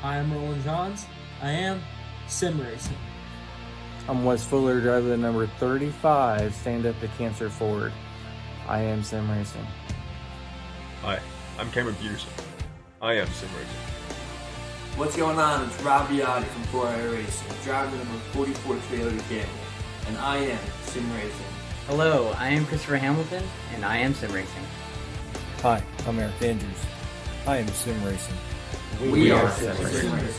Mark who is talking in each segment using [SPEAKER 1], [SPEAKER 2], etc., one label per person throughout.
[SPEAKER 1] I am Roland Johns. I am sim racing.
[SPEAKER 2] I'm Wes Fuller, driver the number 35, Stand Up to Cancer Ford. I am sim racing.
[SPEAKER 3] Hi, I'm Cameron Peterson. I am sim racing.
[SPEAKER 4] What's going on? It's Rob Biotti from iRacing, driver number 44 Toyota Camry, and I am sim racing.
[SPEAKER 5] Hello, I am Christopher Hamilton, and I am sim racing.
[SPEAKER 6] Hi, I'm Eric Andrews. I am sim racing.
[SPEAKER 4] We are sim racing.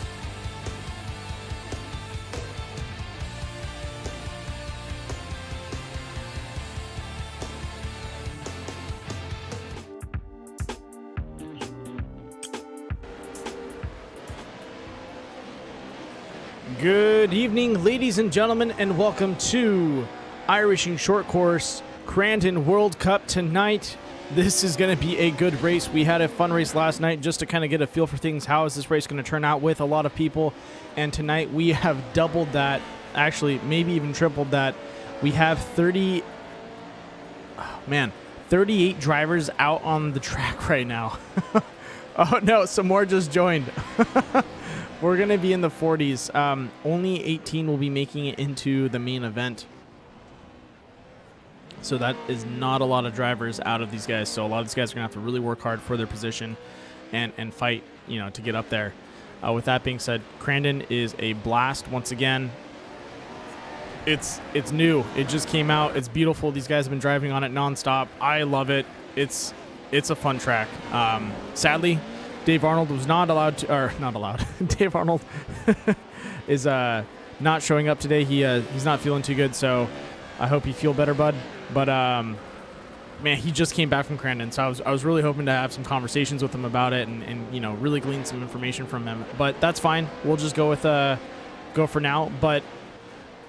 [SPEAKER 7] Good evening, ladies and gentlemen, and welcome to iRacing Short Course Crandon World Cup tonight. This is going to be a good race. We had a fun race last night just to kind of get a feel for things. How is this race going to turn out with a lot of people? And tonight we have doubled that, actually maybe even tripled that. We have 38 drivers out on the track right now. Oh no, some more just joined. We're going to be in the 40s. Only 18 will be making it into the main event. So that is not a lot of drivers out of these guys. So a lot of these guys are going to have to really work hard for their position and fight, to get up there. With that being said, Crandon is a blast once again. It's new. It just came out. It's beautiful. These guys have been driving on it nonstop. I love it. It's a fun track. Sadly, Dave Arnold was not allowed. Dave Arnold is not showing up today. He's not feeling too good, so I hope you feel better, bud. But man, he just came back from Crandon, so I was really hoping to have some conversations with him about it and really glean some information from him. But that's fine. We'll just go with go for now. But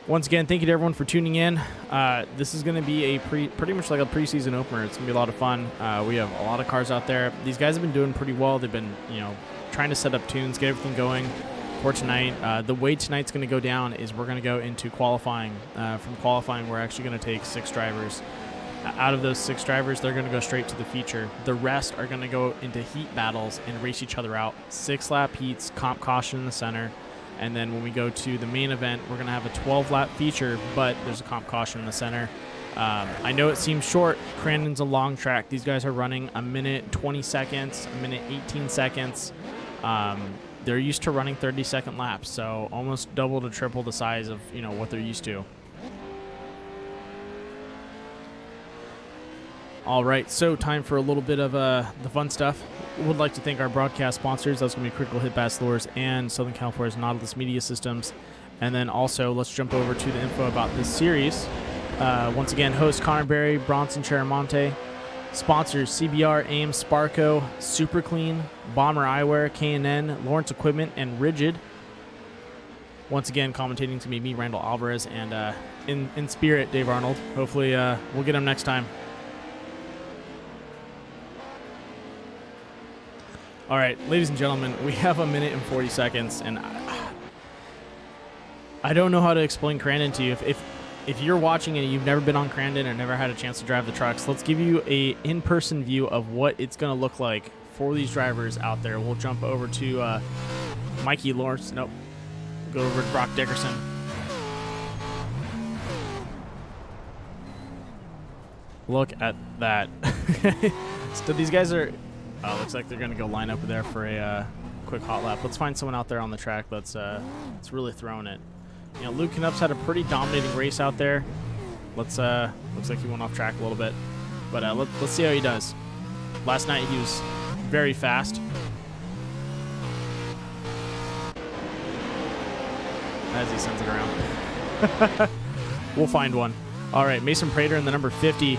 [SPEAKER 7] once again, thank you to everyone for tuning in. This is going to be pretty much like a preseason opener. It's going to be a lot of fun. We have a lot of cars out there. These guys have been doing pretty well. They've been, trying to set up tunes, get everything going for tonight. The way tonight's going to go down is we're going to go into qualifying. From qualifying, we're actually going to take 6 drivers. Out of those 6 drivers, they're going to go straight to the feature. The rest are going to go into heat battles and race each other out. 6-lap heats, comp caution in the center. And then when we go to the main event, we're going to have a 12-lap feature, but there's a comp caution in the center. I know it seems short. Crandon's a long track. These guys are running a minute 20 seconds, a minute 18 seconds. They're used to running 30-second laps, so almost double to triple the size of what they're used to. All right, so time for a little bit of the fun stuff. Would like to thank our broadcast sponsors. That's going to be Critical Hit Bachelors and Southern California's Nautilus Media Systems. And then also, let's jump over to the info about this series. Once again, host Connor Berry, Bronson Cheramonte. Sponsors CBR, AIM, Sparco, Super Clean, Bomber Eyewear, K&N, Lawrence Equipment, and Rigid. Once again, commentating to me, Randall Alvarez, and in spirit, Dave Arnold. Hopefully, we'll get him next time. All right, ladies and gentlemen, we have a minute and 40 seconds, and I don't know how to explain Crandon to you. If you're watching and you've never been on Crandon or never had a chance to drive the trucks, let's give you a in-person view of what it's going to look like for these drivers out there. We'll jump over to Mikey Lawrence. Nope. We'll go over to Brock Dickerson. Look at that. So these guys are... looks like they're going to go line up there for a quick hot lap. Let's find someone out there on the track that's really throwing it. Luke Knup's had a pretty dominating race out there. Looks like he went off track a little bit, but let's see how he does. Last night he was very fast. As he sends it around. We'll find one. All right, Mason Prater in the number 50.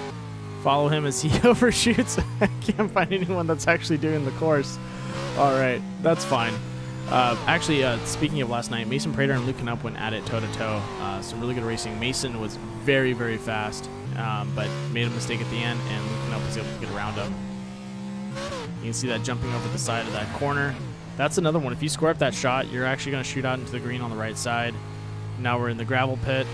[SPEAKER 7] Follow him as he overshoots. I can't find anyone that's actually doing the course. All right, that's fine. Actually, speaking of last night, Mason Prater and Luke Knupp went at it toe-to-toe. Some really good racing. Mason was very, very fast, but made a mistake at the end, and Luke Knupp was able to get around him. You can see that jumping over the side of that corner. That's another one. If you score up that shot, you're actually going to shoot out into the green on the right side. Now we're in the gravel pit.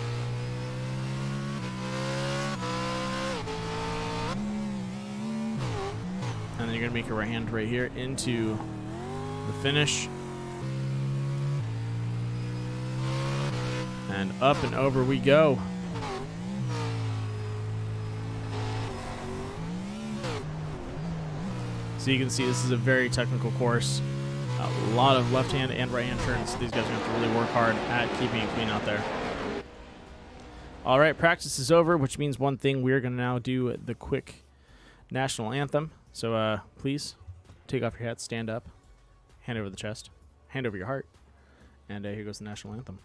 [SPEAKER 7] And then you're going to make a right hand right here into the finish. And up and over we go. So you can see this is a very technical course. A lot of left-hand and right-hand turns. So these guys are going to have to really work hard at keeping it clean out there. All right, practice is over, which means one thing. We are going to now do the quick national anthem. So please take off your hat, stand up, hand over the chest, hand over your heart, and here goes the national anthem.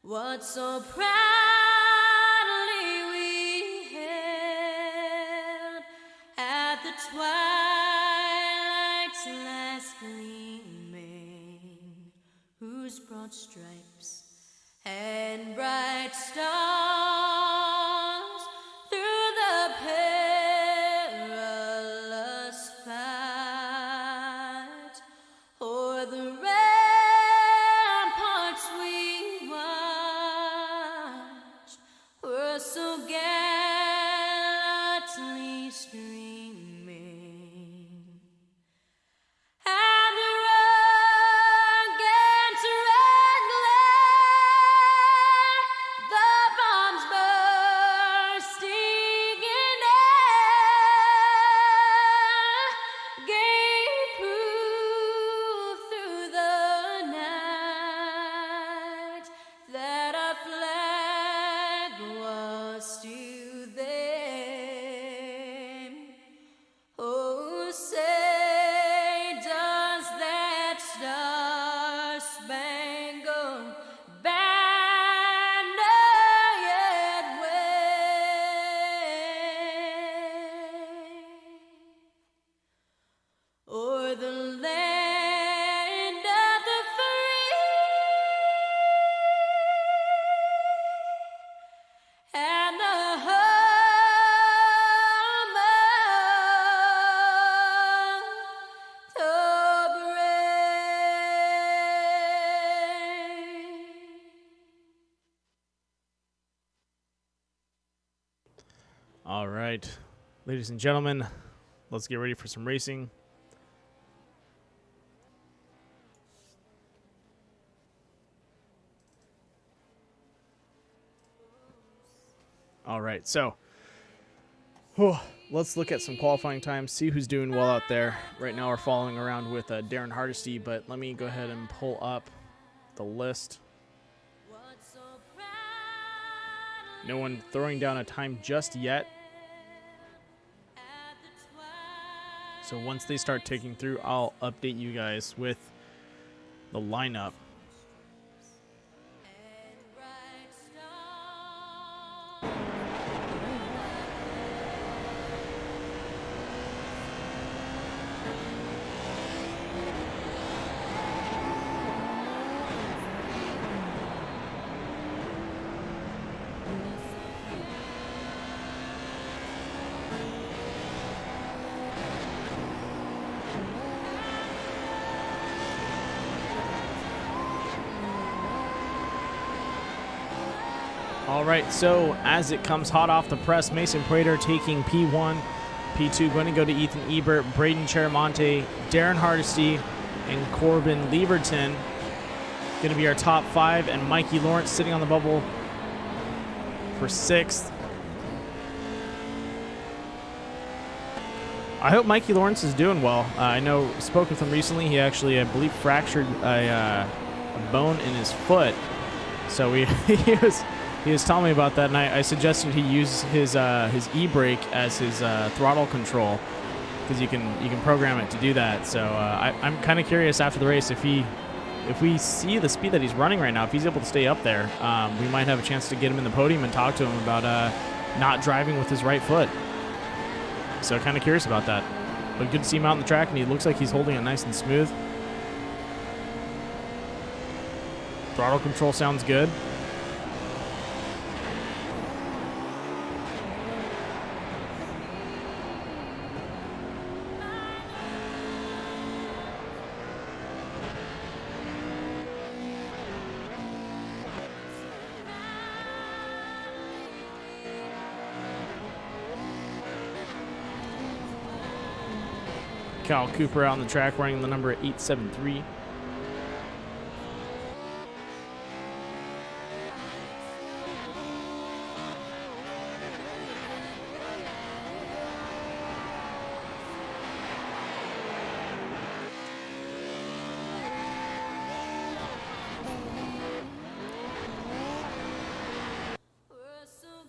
[SPEAKER 8] What so proudly we hailed at the twilight's last gleaming, whose broad stripes and bright stars through the perilous fight o'er the ramparts we watched were so gallantly streaming. And the rugged red glare, the bombs bursting in air, gave proof through the night that our flag was still there. Oh, say does that star-spangled banner yet wave o'er the land of the free and the home of the brave.
[SPEAKER 7] All right, ladies and gentlemen, let's get ready for some racing. All right, so let's look at some qualifying times, see who's doing well out there. Right now we're following around with Darren Hardesty, but let me go ahead and pull up the list. No one throwing down a time just yet. So once they start ticking through, I'll update you guys with the lineup. All right, so as it comes hot off the press, Mason Prater taking P1, P2 going to go to Ethan Ebert, Braden Cheramonte, Darren Hardesty, and Corbin Lieberton. Going to be our top five, and Mikey Lawrence sitting on the bubble for sixth. I hope Mikey Lawrence is doing well. I spoke with him recently. He actually, I believe, fractured a bone in his foot. So he was telling me about that, and I suggested he use his e-brake as his throttle control, because you can program it to do that. So I'm kind of curious after the race if we see the speed that he's running right now, if he's able to stay up there, we might have a chance to get him in the podium and talk to him about not driving with his right foot. So kind of curious about that. But good to see him out on the track, and he looks like he's holding it nice and smooth. Throttle control sounds good. Kyle Cooper out on the track running the number 873.
[SPEAKER 8] We're so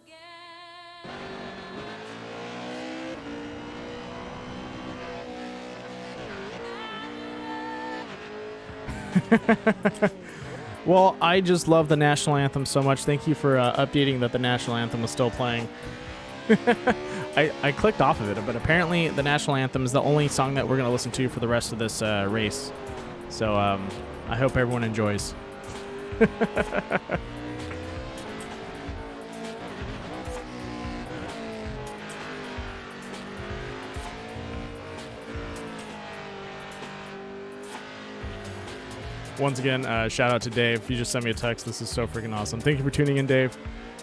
[SPEAKER 7] Well, I just love the national anthem so much. Thank you for updating that the national anthem was still playing. I clicked off of it, but apparently the national anthem is the only song that we're going to listen to for the rest of this race. So I hope everyone enjoys. Once again, shout out to Dave. You just sent me a text. This is so freaking awesome. Thank you for tuning in, Dave.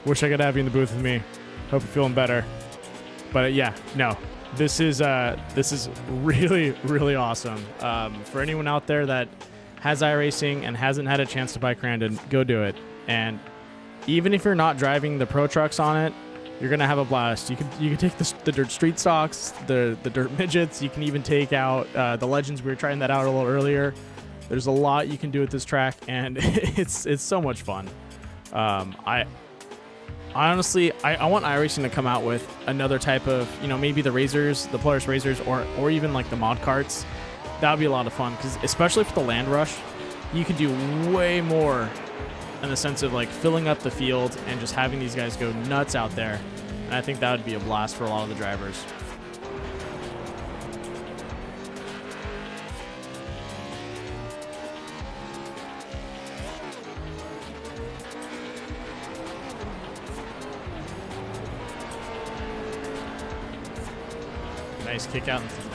[SPEAKER 7] Wish I could have you in the booth with me. Hope you're feeling better. But yeah, no, this is really, really awesome. For anyone out there that has iRacing and hasn't had a chance to buy Crandon, go do it. And even if you're not driving the pro trucks on it, you're gonna have a blast. You can take the dirt street stocks, the dirt midgets. You can even take out the legends. We were trying that out a little earlier. There's a lot you can do with this track, and it's so much fun. I honestly want iRacing to come out with another type of, maybe the Razors, the Polaris Razors, or even like the mod carts. That would be a lot of fun, because especially for the land rush, you could do way more in the sense of like filling up the field and just having these guys go nuts out there. And I think that would be a blast for a lot of the drivers. Nice kick out into the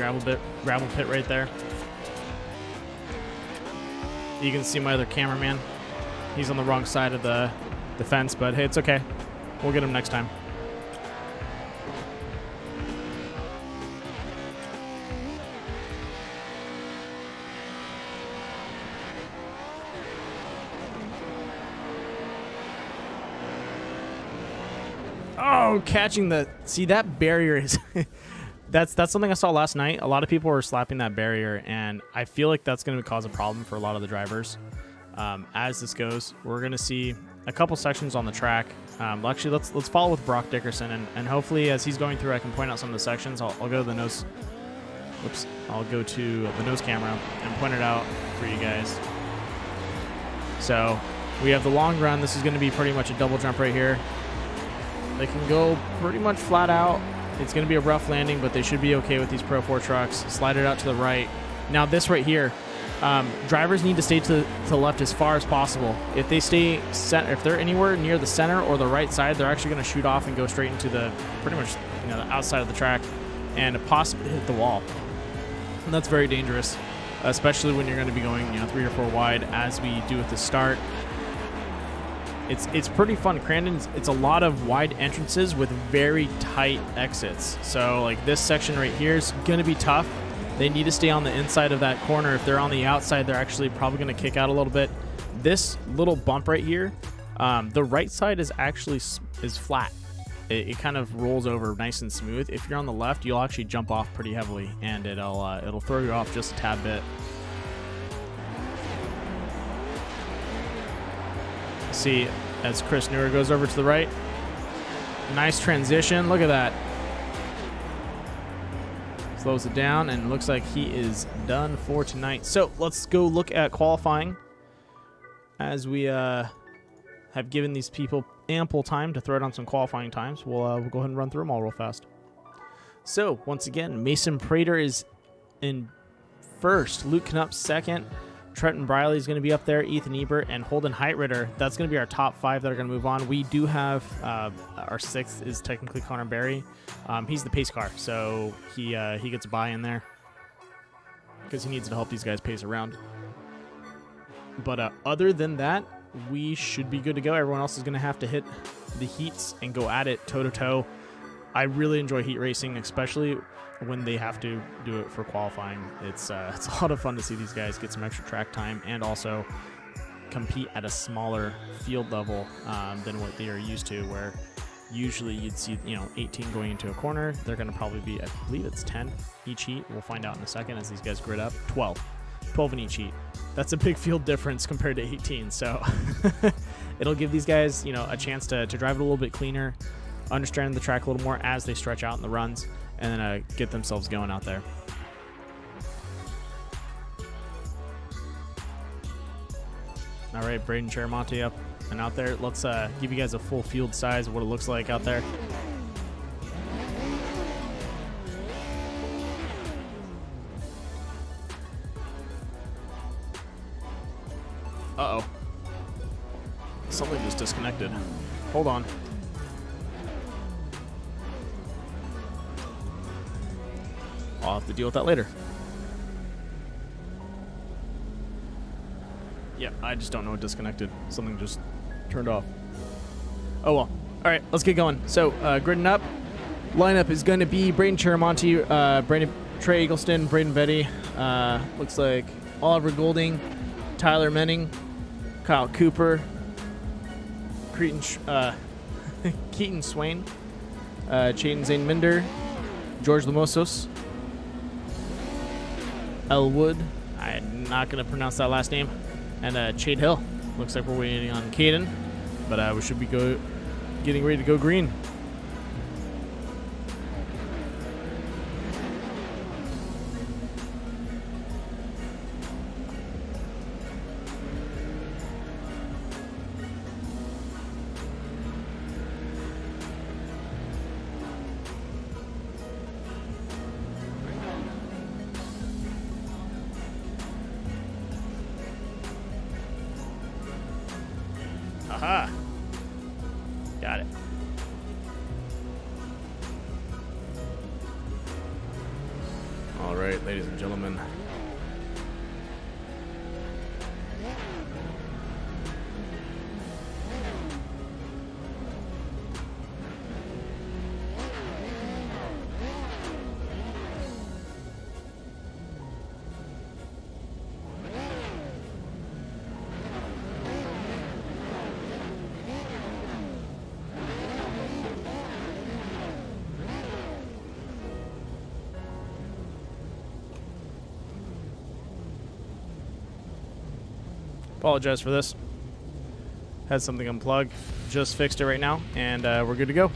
[SPEAKER 7] gravel pit right there. You can see my other cameraman. He's on the wrong side of the fence, but hey, it's okay. We'll get him next time. Oh, catching that barrier is that's something I saw last night. A lot of people were slapping that barrier, and I feel like that's going to cause a problem for a lot of the drivers. As this goes, we're going to see a couple sections on the track. Actually, let's follow with Brock Dickerson, and hopefully as he's going through, I can point out some of the sections. I'll go to the nose. Whoops. I'll go to the nose camera and point it out for you guys. So we have the long run. This is going to be pretty much a double jump right here. They can go pretty much flat out. It's going to be a rough landing, but they should be okay with these Pro 4 trucks. Slide it out to the right. Now this right here, drivers need to stay to the left as far as possible. If they stay center, if they're anywhere near the center or the right side, they're actually going to shoot off and go straight into the pretty much the outside of the track and possibly hit the wall. And that's very dangerous, especially when you're going to be going 3 or 4 wide as we do at the start. It's pretty fun. Crandon's, it's a lot of wide entrances with very tight exits. So like this section right here is going to be tough. They need to stay on the inside of that corner. If they're on the outside, they're actually probably going to kick out a little bit. This little bump right here, the right side is actually is flat. It kind of rolls over nice and smooth. If you're on the left, you'll actually jump off pretty heavily, and it'll throw you off just a tad bit. See, as Chris Newer goes over to the right, nice transition. Look at that. Slows it down, and looks like he is done for tonight. So let's go look at qualifying, as we have given these people ample time to throw down some qualifying times. We'll go ahead and run through them all real fast. So once again, Mason Prater is in first, Luke Knupp second, Trenton Briley is going to be up there, Ethan Ebert, and Holden Heitritter. That's going to be our top 5 that are going to move on. We do have our 6th is technically Connor Berry. He's the pace car, so he gets a buy in there because he needs to help these guys pace around. But other than that, we should be good to go. Everyone else is going to have to hit the heats and go at it toe-to-toe. I really enjoy heat racing, especially when they have to do it for qualifying. It's a lot of fun to see these guys get some extra track time and also compete at a smaller field level than what they are used to, where usually you'd see 18 going into a corner. They're going to probably be, I believe it's 10 each heat. We'll find out in a second as these guys grid up. 12 in each heat. That's a big field difference compared to 18, so it'll give these guys a chance to drive it a little bit cleaner, understand the track a little more as they stretch out in the runs, and then get themselves going out there. All right, Braden Cheramonte up and out there. Let's give you guys a full field size of what it looks like out there. Uh-oh. Something just disconnected. Hold on. I'll have to deal with that later. Yeah, I just don't know what disconnected. Something just turned off. Oh well. All right, let's get going. So, gridding up. Lineup is going to be Braden Cheramonte, Trey Eggleston, Braden Betty. Looks like Oliver Golding, Tyler Menning, Kyle Cooper, Keaton Swain, Chaden Zane Minder, George Lamosos, Elwood. I'm not going to pronounce that last name. And Chade Hill. Looks like we're waiting on Caden, but we should be getting ready to go green. Aha! Got it. All right, ladies and gentlemen. Apologize for this. Had something unplugged. Just fixed it right now, and we're good to go.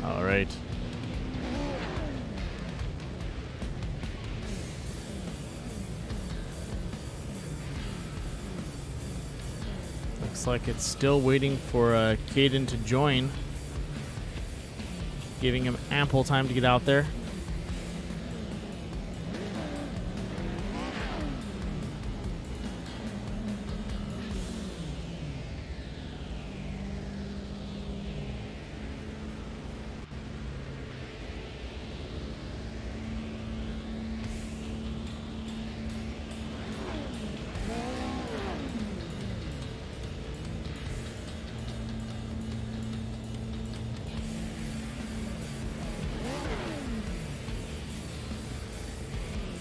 [SPEAKER 7] All right. Looks like it's still waiting for Caden to join, giving him ample time to get out there.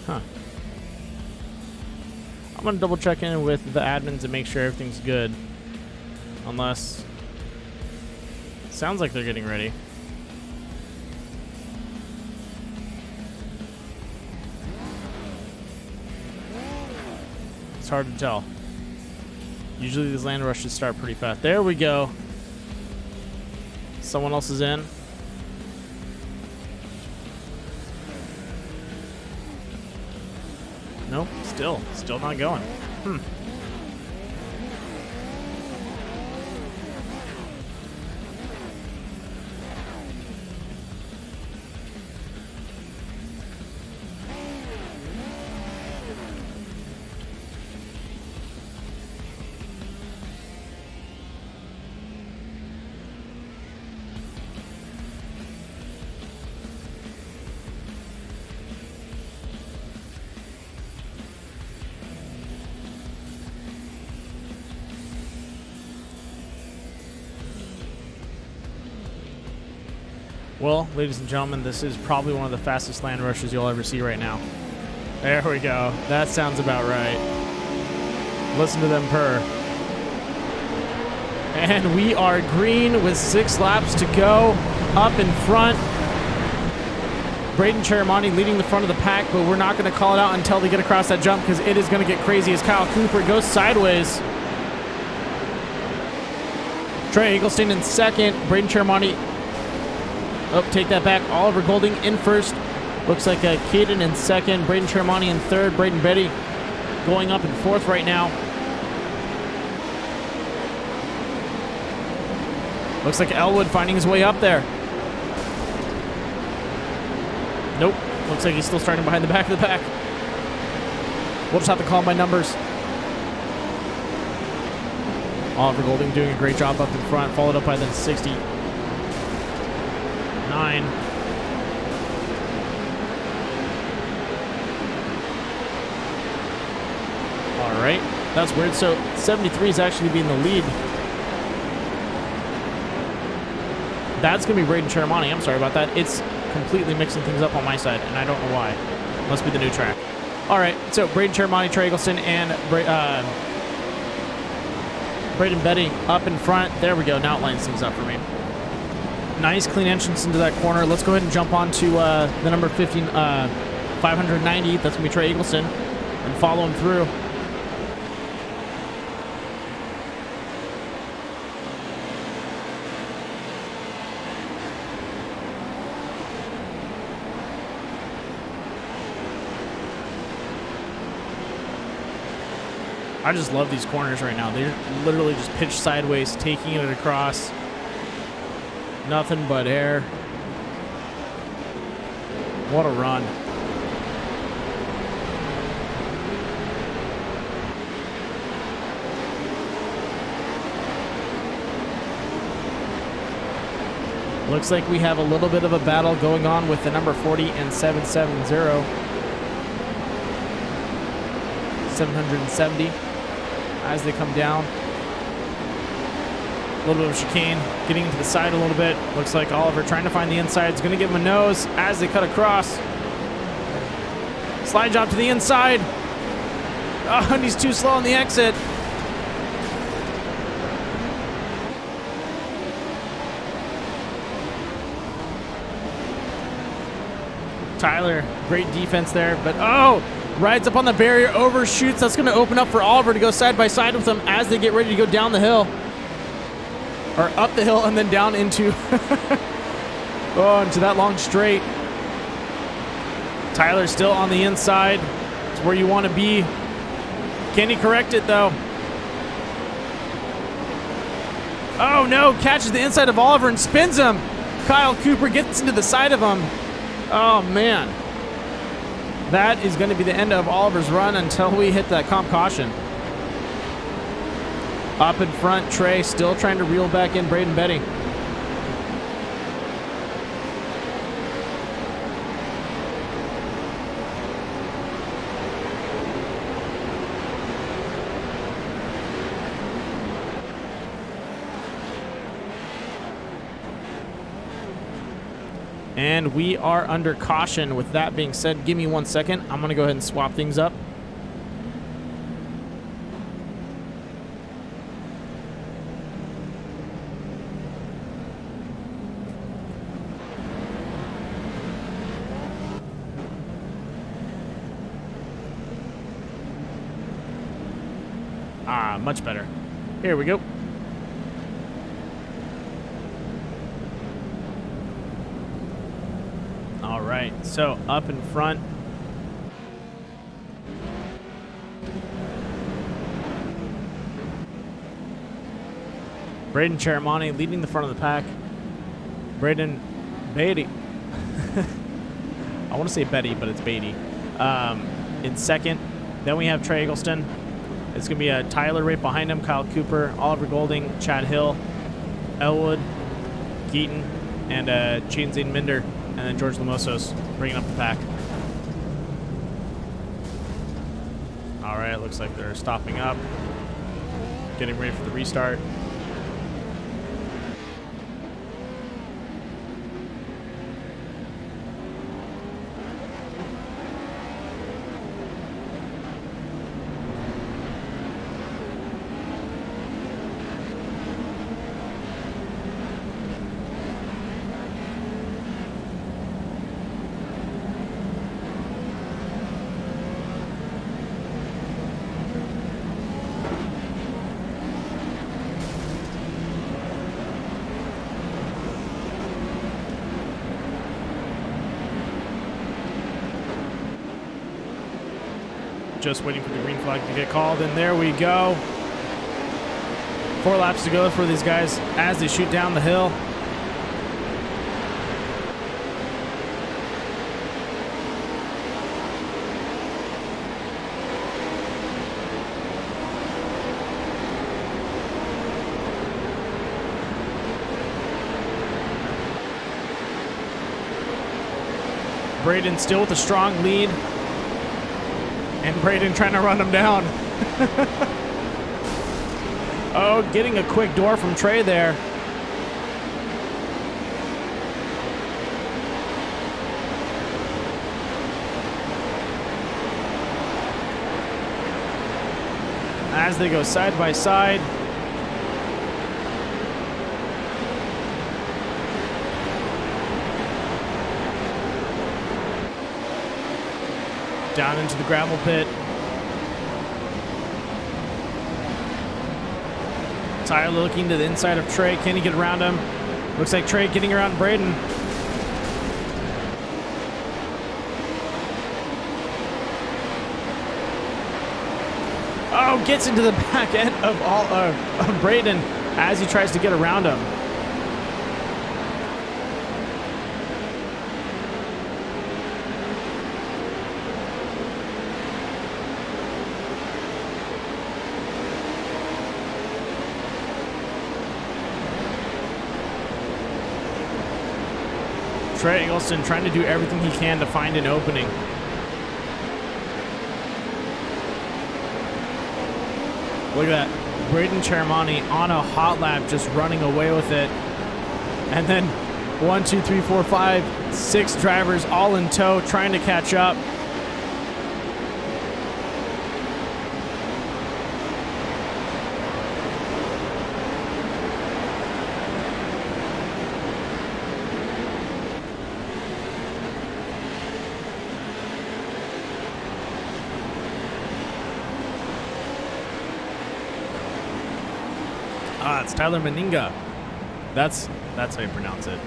[SPEAKER 7] Huh. I'm going to double check in with the admins and make sure everything's good. Unless... Sounds like they're getting ready. It's hard to tell. Usually these land rushes start pretty fast. There we go. Someone else is in. Nope, still not going. Well, ladies and gentlemen, this is probably one of the fastest land rushes you'll ever see right now. There we go. That sounds about right. Listen to them purr. And we are green with 6 laps to go. Up in front. Braden Cheramani leading the front of the pack, but we're not going to call it out until they get across that jump because it is going to get crazy as Kyle Cooper goes sideways. Trey Eaglestein in second. Braden Cheramani. Oh, take that back. Oliver Golding in first. Looks like Caden in second. Braden Cheramani in third. Braden Betty going up in fourth right now. Looks like Elwood finding his way up there. Nope. Looks like he's still starting behind the back of the pack. We'll just have to call him by numbers. Oliver Golding doing a great job up in front, followed up by the 69. All right. That's weird. So 73 is actually being the lead. That's going to be Braden Cheramani. I'm sorry about that. It's completely mixing things up on my side, and I don't know why. Must be the new track. All right, so Braden Cheramani, Trey Eagleston, and Braden Betty up in front. There we go. Now it lines things up for me. Nice clean entrance into that corner. Let's go ahead and jump on to the number 15, 590. That's going to be Trey Eagleston, and follow him through. I just love these corners right now. They're literally just pitched sideways, taking it across. Nothing but air. What a run. Looks like we have a little bit of a battle going on with the number 40 and 770. 770 as they come down. A little bit of chicane, getting into the side a little bit. Looks like Oliver trying to find the inside. Is going to give him a nose as they cut across. Slide job to the inside. Oh, and he's too slow on the exit. Tyler, great defense there, but oh! Rides up on the barrier, overshoots. That's going to open up for Oliver to go side by side with them as they get ready to go down the hill. Or up the hill and then down into into that long straight. Tyler still on the inside. It's where you want to be. Can he correct it though? Oh no, catches the inside of Oliver and spins him. Kyle Cooper gets into the side of him. Oh man. That is going to be the end of Oliver's run until we hit that comp caution. Up in front, Trey still trying to reel back in Braden Betty. And we are under caution. With that being said, give me 1 second. I'm going to go ahead and swap things up. Ah, much better. Here we go. All right, so up in front. Braden Cheramani leading the front of the pack. Braden Beatty. I want to say Betty, but it's Beatty. In second. Then we have Trey Eggleston. It's going to be Tyler right behind him, Kyle Cooper, Oliver Golding, Chad Hill, Elwood, Keaton, and Chain Zane Minder, and then George Lamosos bringing up the pack. All right, looks like they're stopping up, getting ready for the restart. Just waiting for the green flag to get called, and there we go. 4 laps to go for these guys as they shoot down the hill. Braden still with a strong lead. And Braden trying to run him down. Oh, getting a quick door from Trey there. As they go side by side. Down into the gravel pit. Tyler looking to the inside of Trey. Can he get around him? Looks like Trey getting around Braden. Oh, gets into the back end of Braden as he tries to get around him. Trey Eggleston trying to do everything he can to find an opening. Look at that. Braden Cheramani on a hot lap just running away with it. And then 1, 2, 3, 4, 5, 6 drivers all in tow trying to catch up. Ah, it's Tyler Meninga. That's how you pronounce it.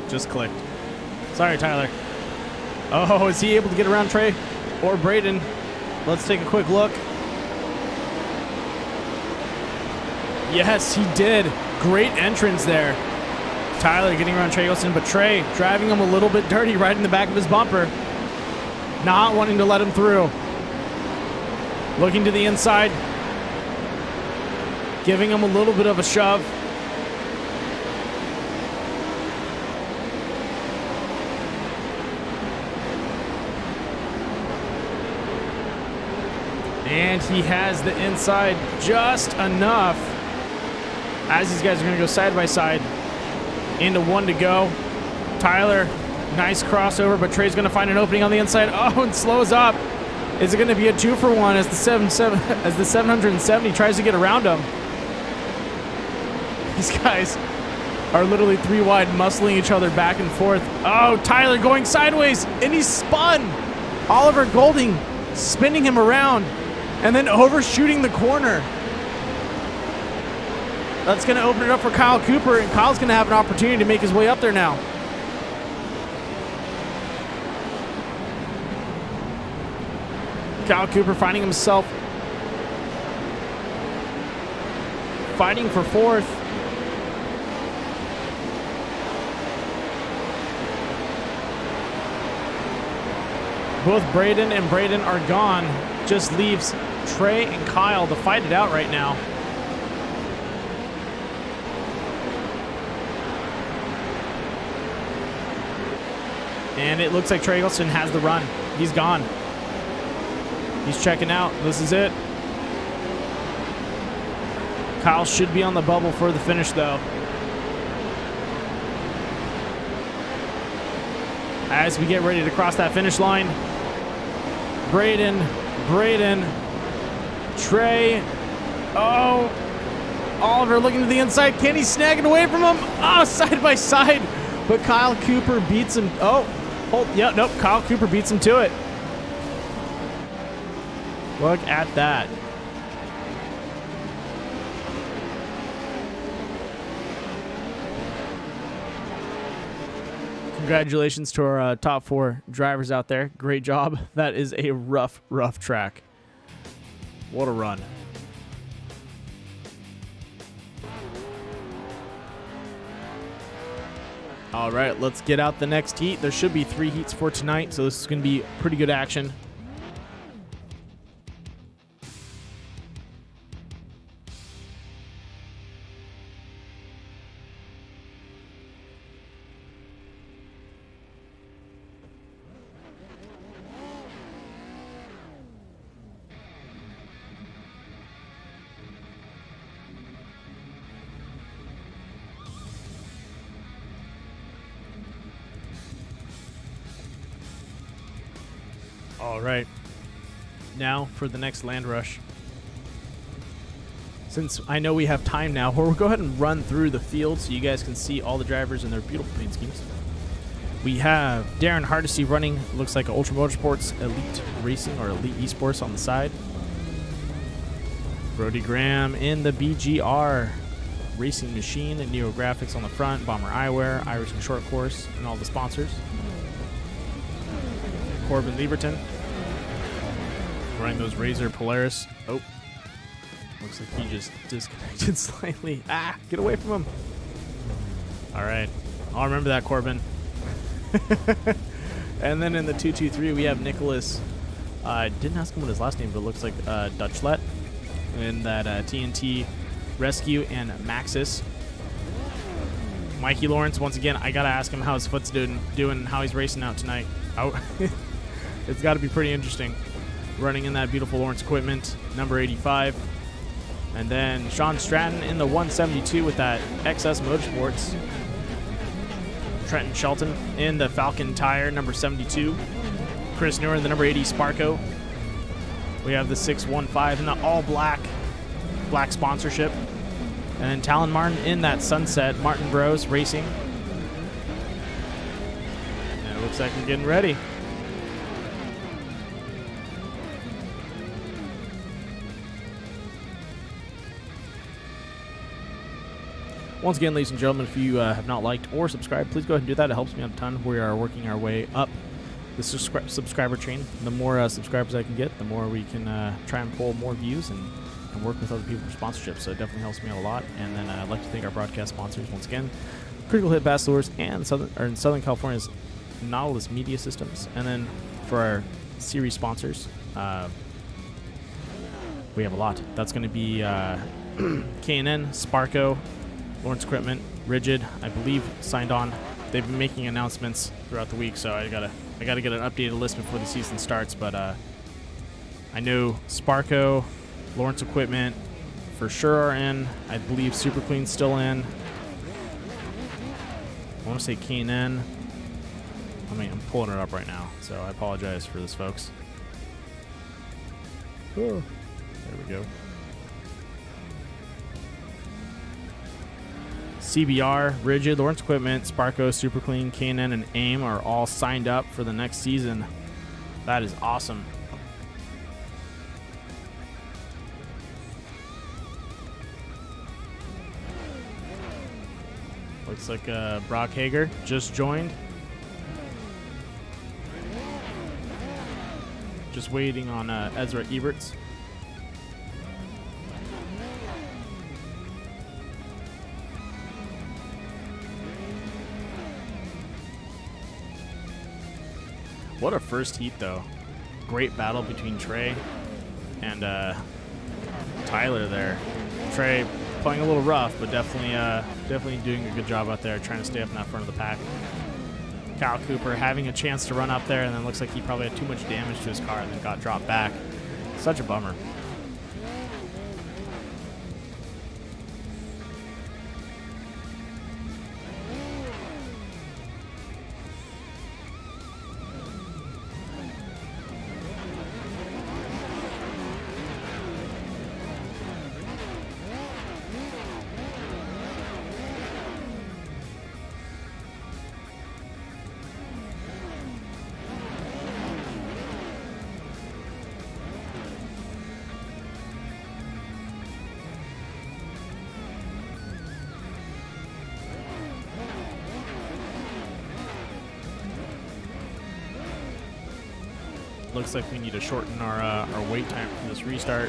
[SPEAKER 7] Just clicked. Sorry, Tyler. Oh, is he able to get around Trey or Braden? Let's take a quick look. Yes, he did. Great entrance there. Tyler getting around Trey Eggleston, but Trey driving him a little bit dirty right in the back of his bumper. Not wanting to let him through. Looking to the inside. Giving him a little bit of a shove. And he has the inside just enough as these guys are going to go side by side into 1 to go. Tyler, nice crossover, but Trey's going to find an opening on the inside. Oh, and slows up. Is it going to be a 2-for-1 as the 770 tries to get around him? These guys are literally 3 wide, muscling each other back and forth. Oh, Tyler going sideways, and he's spun. Oliver Golding spinning him around and then overshooting the corner. That's going to open it up for Kyle Cooper, and Kyle's going to have an opportunity to make his way up there now. Kyle Cooper finding himself fighting for 4th. Both Braden and Braden are gone. Just leaves Trey and Kyle to fight it out right now. And it looks like Trey Eggleston has the run. He's gone. He's checking out. This is it. Kyle should be on the bubble for the finish, though. As we get ready to cross that finish line, Braden, Trey. Oh, Oliver looking to the inside. Can he snag it away from him? Oh, side by side. But Kyle Cooper beats him. Oh, yeah, nope. Kyle Cooper beats him to it. Look at that. Congratulations to our top 4 drivers out there. Great job. That is a rough track. What a run. All right, let's get out the next heat. There should be 3 heats for tonight, so this is going to be pretty good action. All right, now for the next land rush. Since I know we have time now, we'll go ahead and run through the field so you guys can see all the drivers and their beautiful paint schemes. We have Darren Hardesty running, looks like an Ultra Motorsports Elite Racing or Elite Esports on the side. Brody Graham in the BGR Racing Machine and Neo Graphics on the front, Bomber Eyewear, iRacing Short Course, and all the sponsors. Corbin Lieberton running those Razor Polaris. Oh, looks like he just disconnected slightly. Ah, get away from him. All right, I'll remember that, Corbin. And then in the 223 we have Nicholas. I didn't ask him what his last name, but it looks like Dutchlet in that TNT Rescue and Maxis. Mikey Lawrence, once again, I gotta ask him how his foot's doing and how he's racing out tonight. Oh, it's got to be pretty interesting. Running in that beautiful Lawrence equipment, number 85. And then Sean Stratton in the 172 with that XS Motorsports. Trenton Shelton in the Falcon Tire, number 72. Chris Newer in the number 80 Sparco. We have the 615 in the all black sponsorship. And then Talon Martin in that Sunset Martin Bros Racing. And it looks like we're getting ready. Once again, ladies and gentlemen, if you have not liked or subscribed, please go ahead and do that. It helps me out a ton. We are working our way up the subscriber chain. The more subscribers I can get, the more we can try and pull more views and work with other people for sponsorships. So it definitely helps me out a lot. And then I'd like to thank our broadcast sponsors once again, Critical Hit Bachelors and Southern California's Nautilus Media Systems. And then for our series sponsors, we have a lot. That's going to be K&N, Sparco, Lawrence Equipment, Rigid, I believe, signed on. They've been making announcements throughout the week, so I gotta get an updated list before the season starts. But I know Sparco, Lawrence Equipment for sure are in. I believe Super Clean's still in. I want to say K&N. I'm pulling it up right now, so I apologize for this, folks. Oh, there we go. CBR, Rigid, Lawrence Equipment, Sparco, Super Clean, K&N, and AIM are all signed up for the next season. That is awesome. Looks like Brock Hager just joined. Just waiting on Ezra Eberts. What a first heat, though. great battle between Trey and Tyler there. Trey playing a little rough, but definitely doing a good job out there trying to stay up in that front of the pack. Kyle Cooper having a chance to run up there, and then looks like he probably had too much damage to his car and then got dropped back. Such a bummer. Looks like we need to shorten our wait time for this restart.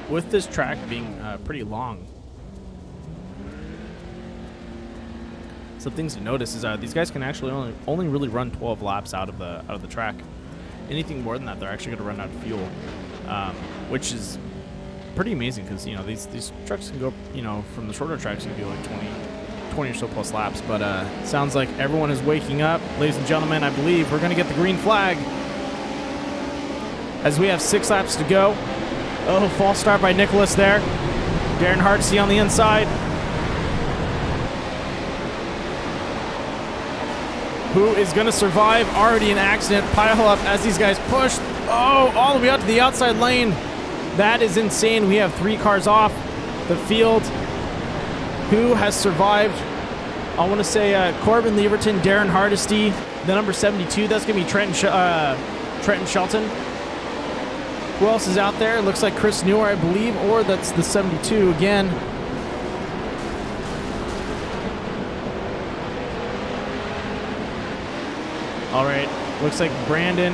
[SPEAKER 7] With this track being pretty long, some things to notice is these guys can actually only really run 12 laps out of the track. Anything more than that, they're actually going to run out of fuel, which is pretty amazing because these trucks can go from the shorter tracks you can do like 20 or so plus laps. But sounds like everyone is waking up, ladies and gentlemen. I believe we're going to get the green flag as we have 6 laps to go. Oh, false start by Nicholas there. Darren Hartsey on the inside. Who is going to survive? Already an accident. Pile up as these guys push. Oh, all the way out to the outside lane. That is insane. We have 3 cars off the field. Who has survived? I want to say Corbin Leverton, Darren Hardesty, the number 72. That's going to be Trenton Shelton. Who else is out there? Looks like Chris Newer, I believe, or that's the 72 again. All right, looks like Brandon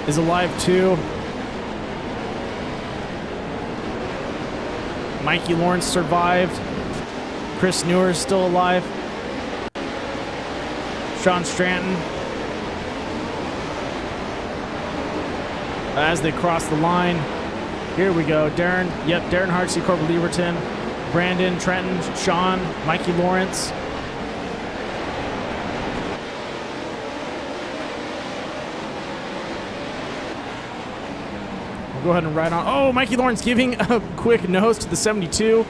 [SPEAKER 7] is alive too. Mikey Lawrence survived. Chris Newer is still alive. Sean Stratton. As they cross the line, here we go. Darren Hartsey, Corbin Leverton, Brandon, Trenton, Sean, Mikey Lawrence. We'll go ahead and ride on. Oh, Mikey Lawrence giving a quick nose to the 72.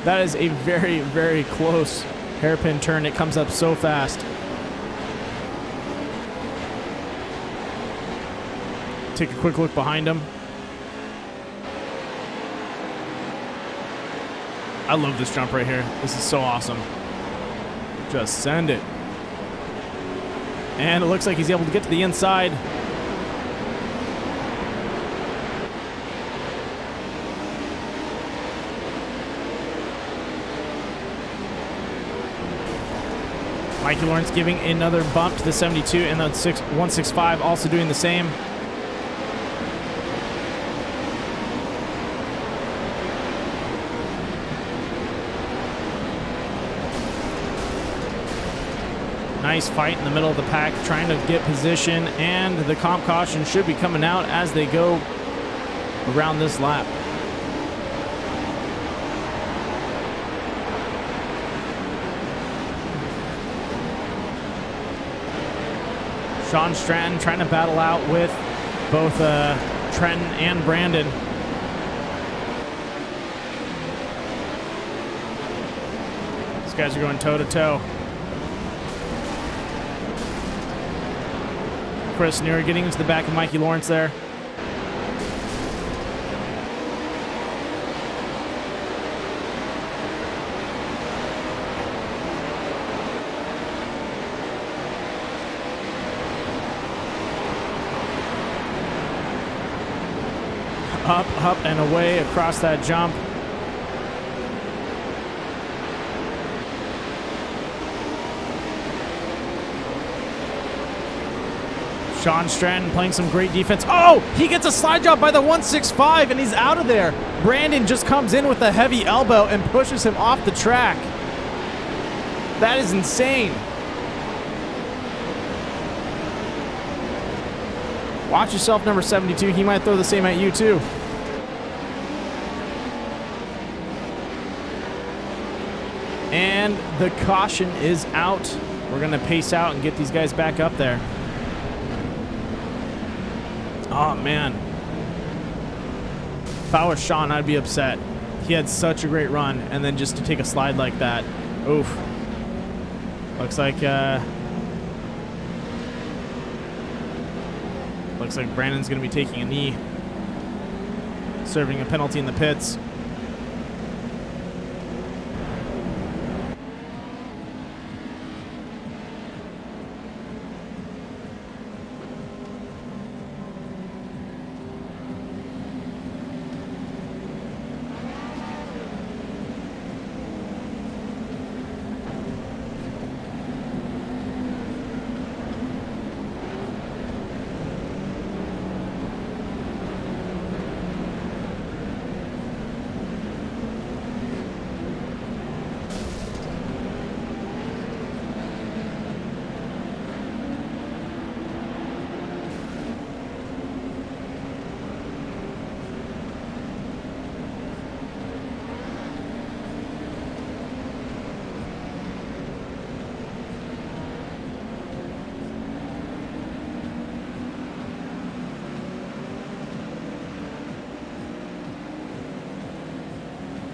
[SPEAKER 7] That is a very, very close hairpin turn. It comes up so fast. Take a quick look behind him. I love this jump right here. This is so awesome. Just send it. And it looks like he's able to get to the inside. Mikey Lawrence giving another bump to the 72, and the 165 also doing the same. Nice fight in the middle of the pack, trying to get position, and the comp caution should be coming out as they go around this lap. Sean Stratton trying to battle out with both Trenton and Brandon. These guys are going toe-to-toe. Chris Newer getting into the back of Mikey Lawrence there. Up and away across that jump. Sean Stratton playing some great defense. Oh, he gets a slide job by the 165 and he's out of there. Brandon just comes in with a heavy elbow and pushes him off the track. That is insane. Watch yourself, number 72. He might throw the same at you too. And the caution is out. We're going to pace out and get these guys back up there. Oh, man. If I was Sean, I'd be upset. He had such a great run, and then just to take a slide like that. Oof. Looks like Brandon's going to be taking a knee, serving a penalty in the pits.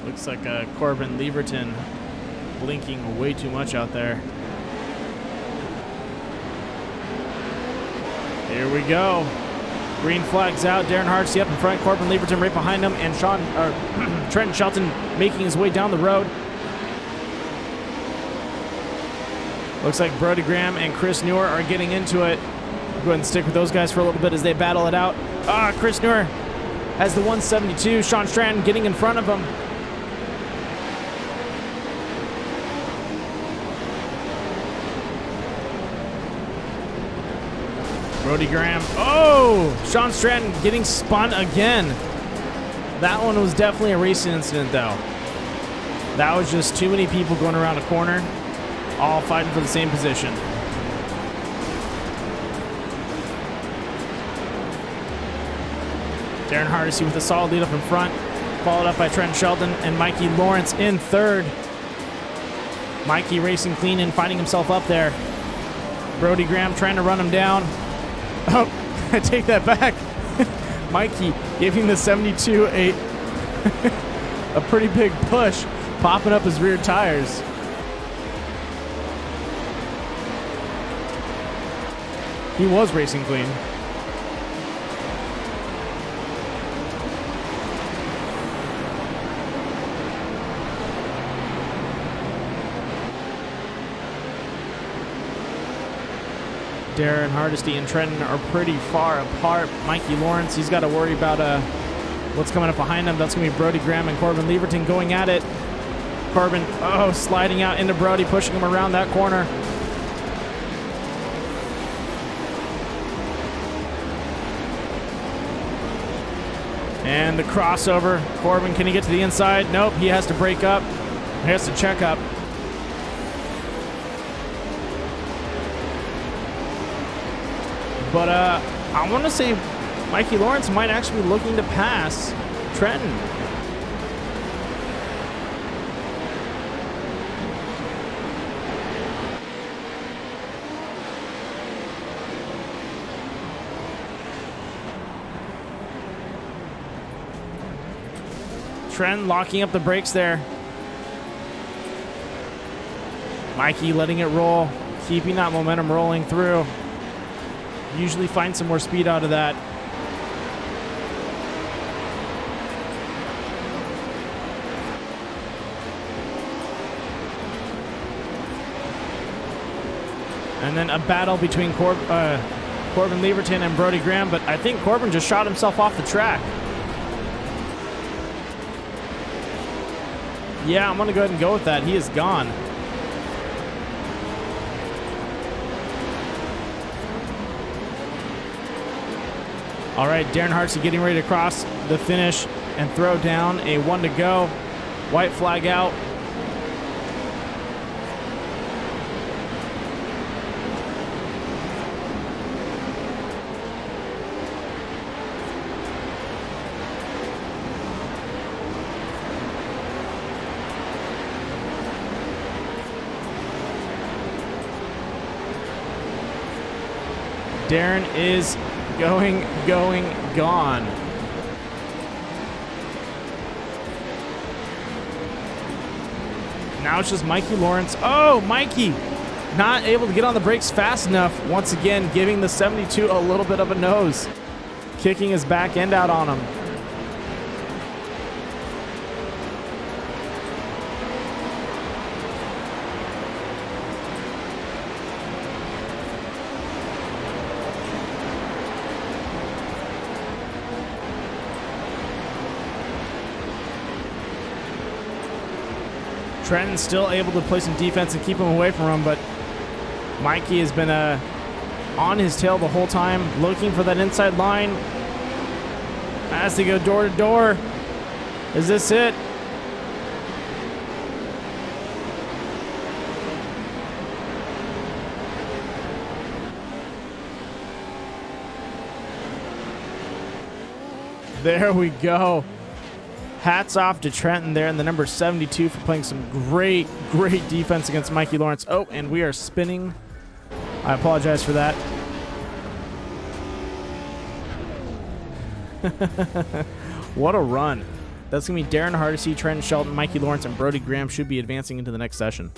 [SPEAKER 7] Looks like Corbin Leverton blinking way too much out there. Here we go. Green flag's out. Darren Hardesty up in front. Corbin Leverton right behind him. And Trenton Shelton making his way down the road. Looks like Brody Graham and Chris Newer are getting into it. Go ahead and stick with those guys for a little bit as they battle it out. Chris Newer has the 172. Sean Stratton getting in front of him. Brody Graham. Oh! Sean Stratton getting spun again. That one was definitely a racing incident, though. That was just too many people going around a corner, all fighting for the same position. Darren Hardesty with a solid lead up in front, followed up by Trent Shelton and Mikey Lawrence in third. Mikey racing clean and finding himself up there. Brody Graham trying to run him down. Oh, I take that back. Mikey giving the 72 a pretty big push, popping up his rear tires. He was racing clean. Darren Hardesty and Trenton are pretty far apart. Mikey Lawrence, he's got to worry about what's coming up behind him. That's going to be Brody Graham and Corbin Leverton going at it. Corbin, sliding out into Brody, pushing him around that corner. And the crossover. Corbin, can he get to the inside? Nope, he has to break up. He has to check up. But I want to say Mikey Lawrence might actually be looking to pass Trenton. Trenton locking up the brakes there. Mikey letting it roll, keeping that momentum rolling through. Usually find some more speed out of that. And then a battle between Corbin Leverton and Brody Graham, but I think Corbin just shot himself off the track. Yeah, I'm going to go ahead and go with that. He is gone. All right, Darren Hartsey getting ready to cross the finish and throw down a 1 to go. White flag out. Darren is gone. Now it's just Mikey Lawrence. Oh, Mikey not able to get on the brakes fast enough. Once again, giving the 72 a little bit of a nose. Kicking his back end out on him. Trenton's still able to play some defense and keep him away from him, but Mikey has been on his tail the whole time, looking for that inside line. As they go door to door. Is this it? There we go. Hats off to Trenton there in the number 72 for playing some great defense against Mikey Lawrence. Oh, and we are spinning. I apologize for that. What a run. That's going to be Darren Hardesty, Trenton Shelton, Mikey Lawrence, and Brody Graham should be advancing into the next session.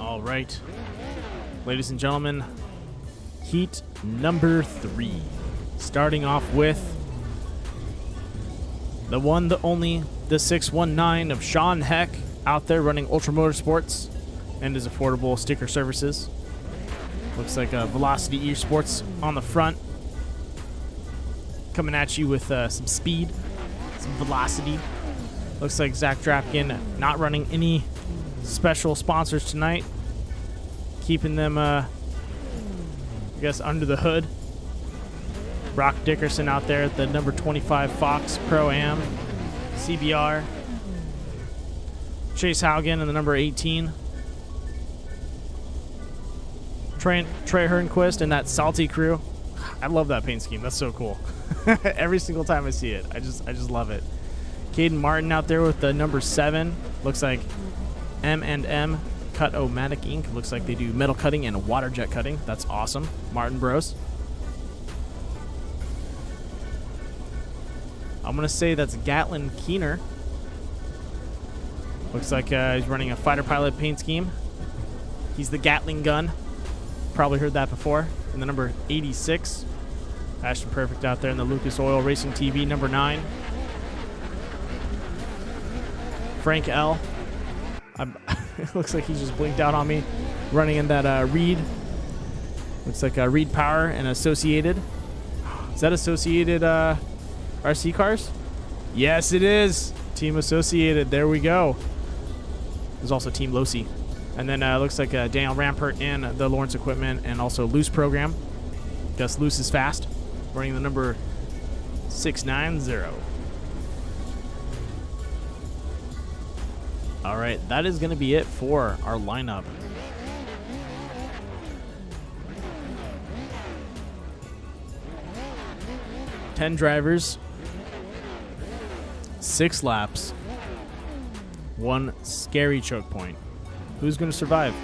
[SPEAKER 7] All right, ladies and gentlemen, heat number 3. Starting off with the one, the only, the 619 of Sean Heck out there running Ultra Motorsports and his affordable sticker services. Looks like Velocity Esports on the front. Coming at you with some speed, some velocity. Looks like Zach Drapkin not running any special sponsors tonight. Keeping them, I guess, under the hood. Brock Dickerson out there at the number 25 Fox Pro-Am CBR. Chase Haugen in the number 18. Trey Hernquist and that Salty crew. I love that paint scheme. That's so cool. Every single time I see it, I just love it. Caden Martin out there with the number 7. Looks like M&M Cut-O-Matic Inc. Looks like they do metal cutting and water jet cutting. That's awesome. Martin Bros. I'm going to say that's Gatlin Keener. Looks like he's running a fighter pilot paint scheme. He's the Gatling gun. Probably heard that before. And the number 86. Ashton Perfect out there in the Lucas Oil Racing TV number 9. Frank L. It looks like he just blinked out on me. Running in that Reed. Looks like Reed Power and Associated. Is that Associated RC cars? Yes, it is. Team Associated. There we go. There's also Team Losi. And then looks like Daniel Rampert and the Lawrence Equipment and also Loose Program. Guess Loose is fast. Running the number 690. All right, that is going to be it for our lineup. Ten drivers, 6 laps, 1 scary choke point. Who's going to survive?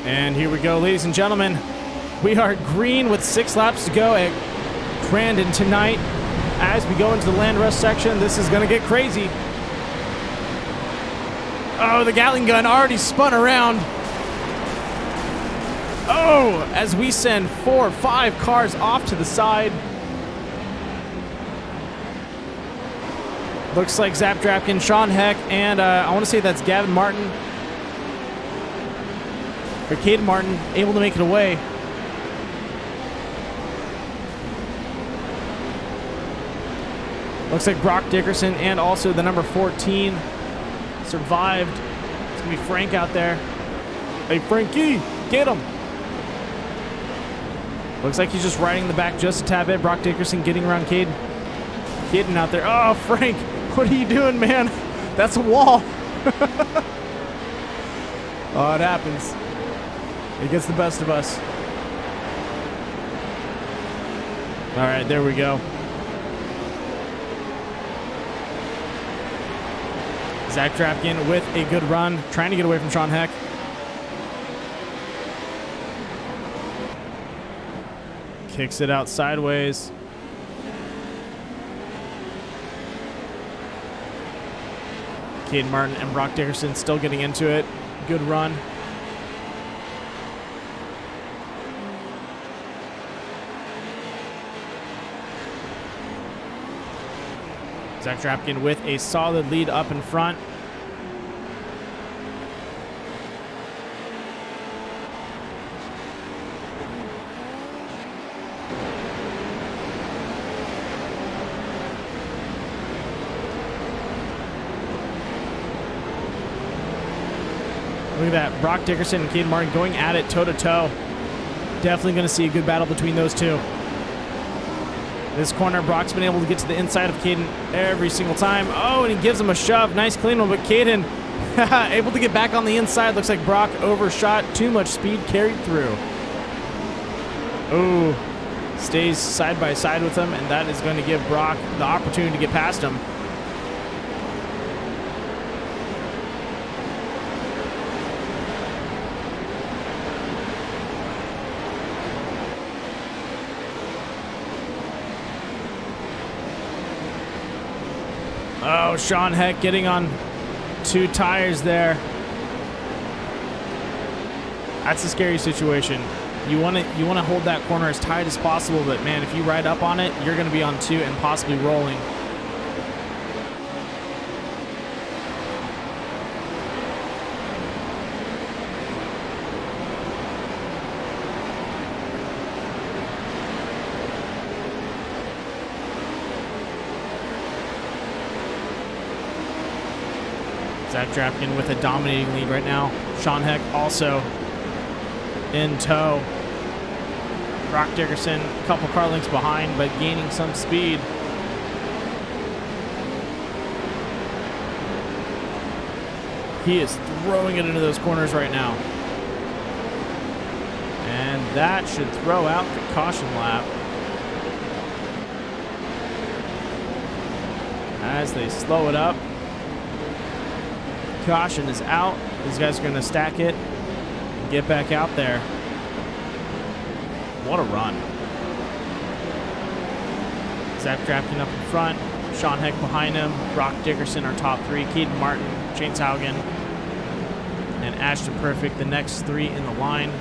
[SPEAKER 7] And here we go, ladies and gentlemen. We are green with 6 laps to go at Crandon tonight. As we go into the land rush section, this is going to get crazy. Oh, the Gatling gun already spun around. Oh, as we send 4 or 5 cars off to the side. Looks like Zap Drapkin, Sean Heck, and I want to say that's Gavin Martin. Or Caden Martin, able to make it away. Looks like Brock Dickerson and also the number 14 survived. It's going to be Frank out there. Hey, Frankie, get him. Looks like he's just riding the back just a tad bit. Brock Dickerson getting around Caden. Caden out there. Oh, Frank, what are you doing, man? That's a wall. Oh, it happens. It gets the best of us. All right, there we go. Zach Drapkin with a good run, trying to get away from Sean Heck. Kicks it out sideways. Caden Martin and Brock Dickerson still getting into it. Good run. Zach Drapkin with a solid lead up in front. Look at that. Brock Dickerson and Caden Martin going at it toe-to-toe. Definitely going to see a good battle between those two. This corner, Brock's been able to get to the inside of Caden every single time. Oh, and he gives him a shove. Nice clean one, but Caden able to get back on the inside. Looks like Brock overshot. Too much speed carried through. Oh, stays side by side with him, and that is going to give Brock the opportunity to get past him. Oh, Sean Heck getting on 2 tires there. That's a scary situation. You want to hold that corner as tight as possible, but man, if you ride up on it, you're going to be on 2 and possibly rolling. Zach Drapkin with a dominating lead right now. Sean Heck also in tow. Brock Dickerson a couple car lengths behind, but gaining some speed. He is throwing it into those corners right now. And that should throw out the caution lap. As they slow it up. Caution is out. These guys are going to stack it and get back out there. What a run. Zach Drapkin up in front. Sean Heck behind him. Brock Dickerson our top 3. Caden Martin, James Haugen, and Ashton Perfect, the next 3 in the line.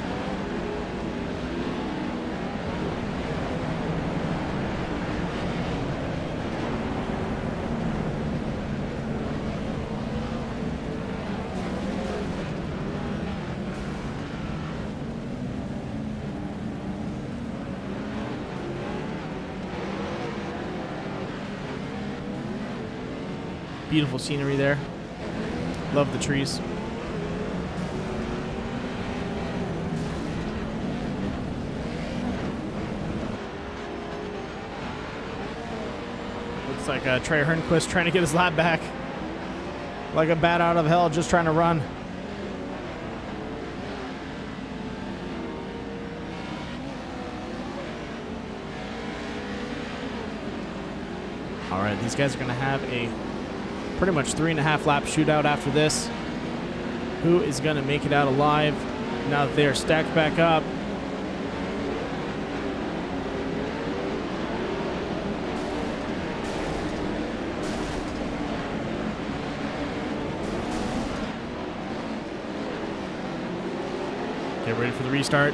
[SPEAKER 7] Beautiful scenery there. Love the trees. Looks like Trey Hernquist trying to get his lap back. Like a bat out of hell, just trying to run. All right, these guys are going to have a pretty much 3.5 lap shootout after this. Who is going to make it out alive now that they are stacked back up? Get ready for the restart.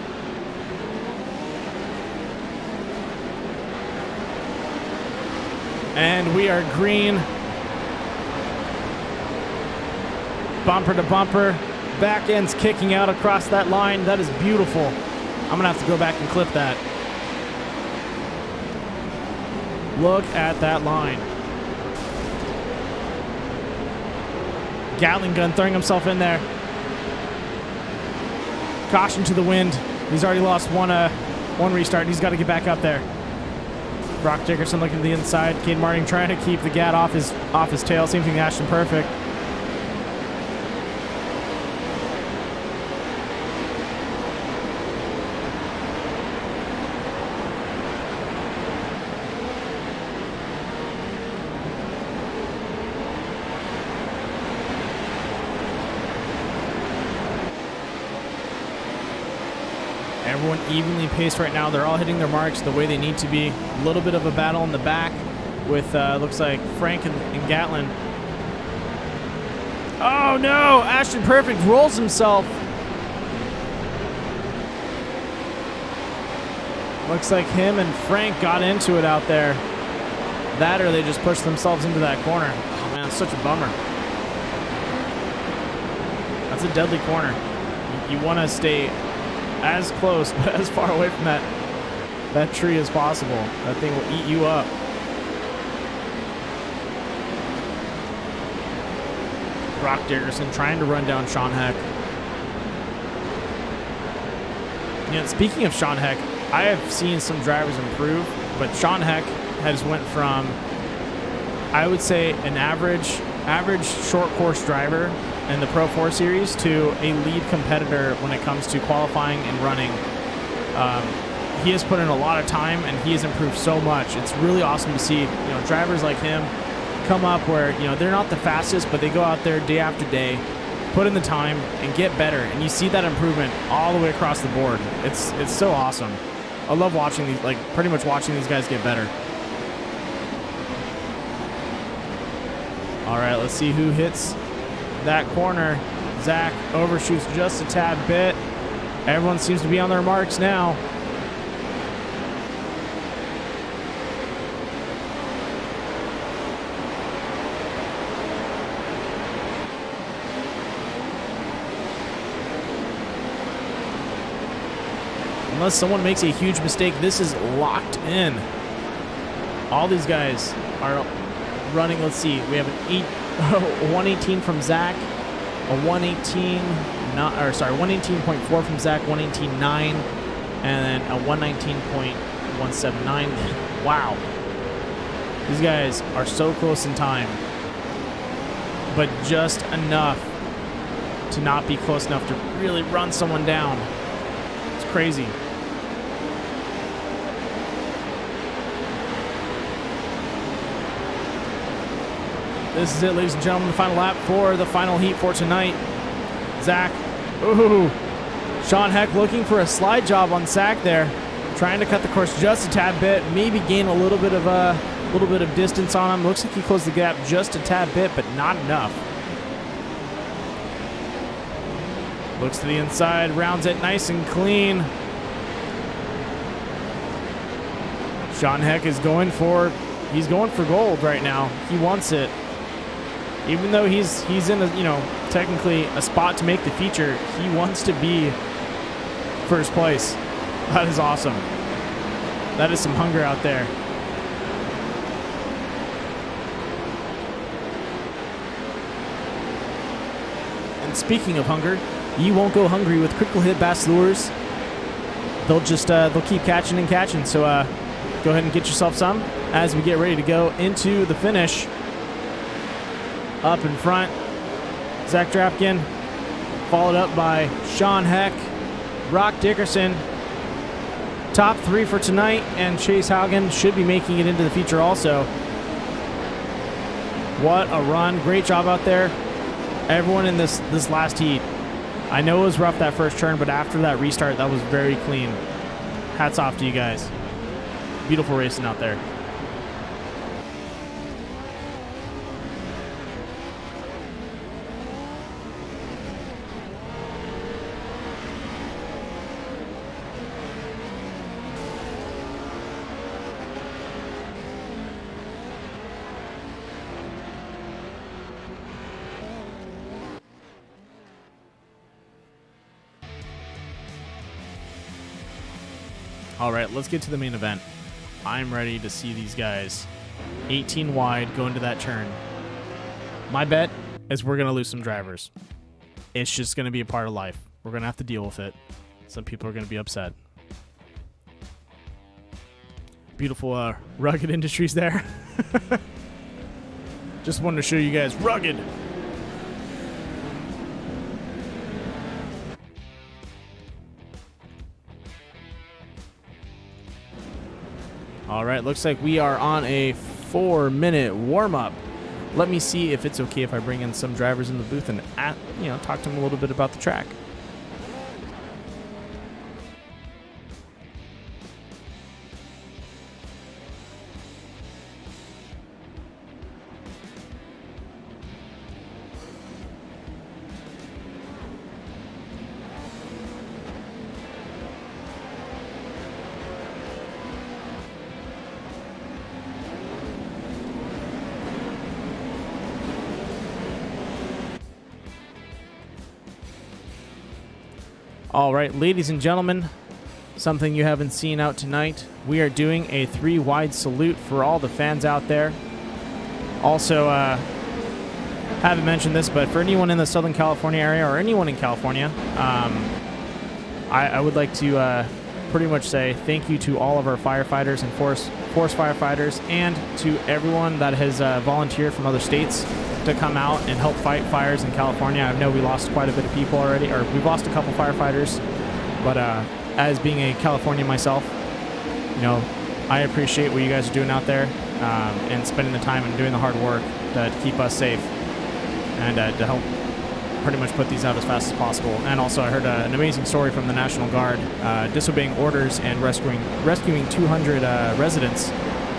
[SPEAKER 7] And we are green. Bumper to bumper. Back end's kicking out across that line. That is beautiful. I'm going to have to go back and clip that. Look at that line. Gatling gun throwing himself in there. Caution to the wind. He's already lost one restart. He's got to get back up there. Brock Dickerson looking to the inside. Cade Martin trying to keep the gat off his tail. Same thing, Ashton Perfect. Everyone evenly paced right now. They're all hitting their marks the way they need to be. A little bit of a battle in the back with, looks like, Frank and Gatlin. Oh, no! Ashton Perfect rolls himself. Looks like him and Frank got into it out there. That or they just pushed themselves into that corner. Oh, man, it's such a bummer. That's a deadly corner. You want to stay as close, but as far away from that tree as possible. That thing will eat you up. Brock Dickerson trying to run down Sean Heck. You know, speaking of Sean Heck, I have seen some drivers improve, but Sean Heck has went from, I would say, an average short course driver in the Pro 4 Series to a lead competitor when it comes to qualifying and running. He has put in a lot of time, and he has improved so much. It's really awesome to see, drivers like him come up where, they're not the fastest, but they go out there day after day, put in the time, and get better. And you see that improvement all the way across the board. It's so awesome. I love watching these, pretty much watching these guys get better. All right, let's see who hits that corner. Zach overshoots just a tad bit. Everyone seems to be on their marks now. Unless someone makes a huge mistake, this is locked in. All these guys are running. Let's see. We have an 118 from Zach, a 118.4 from Zach, 118.9, and then a 119.179. Wow. These guys are so close in time, but just enough to not be close enough to really run someone down. It's crazy. This is it, ladies and gentlemen, the final lap for the final heat for tonight. Zach, ooh, Sean Heck looking for a slide job on Zach there, trying to cut the course just a tad bit, maybe gain a little bit of distance on him. Looks like he closed the gap just a tad bit, but not enough. Looks to the inside, rounds it nice and clean. Sean Heck is going for gold right now. He wants it. Even though he's in technically a spot to make the feature, he wants to be first place. That is awesome. That is some hunger out there. And speaking of hunger, you won't go hungry with critical hit bass lures. They'll keep catching and catching. So go ahead and get yourself some as we get ready to go into the finish. Up in front, Zach Drapkin, followed up by Sean Heck, Brock Dickerson. Top three for tonight, and Chase Haugen should be making it into the feature also. What a run. Great job out there. Everyone in this last heat. I know it was rough that first turn, but after that restart, that was very clean. Hats off to you guys. Beautiful racing out there. All right, let's get to the main event. I'm ready to see these guys 18 wide go into that turn. My bet is we're going to lose some drivers. It's just going to be a part of life. We're going to have to deal with it. Some people are going to be upset. Beautiful Rugged Industries there. Just wanted to show you guys rugged. All right, looks like we are on a 4-minute warm-up. Let me see if it's okay if I bring in some drivers in the booth and talk to them a little bit about the track. All right, ladies and gentlemen, something you haven't seen out tonight. We are doing a 3-wide salute for all the fans out there. Also, haven't mentioned this, but for anyone in the Southern California area or anyone in California, I would like to pretty much say thank you to all of our firefighters and force firefighters, and to everyone that has volunteered from other states to come out and help fight fires in California. I know we lost quite a bit of people already, or we've lost a couple firefighters, but as being a Californian myself, I appreciate what you guys are doing out there, and spending the time and doing the hard work to keep us safe and to help pretty much put these out as fast as possible. And also I heard an amazing story from the National Guard disobeying orders and rescuing 200 residents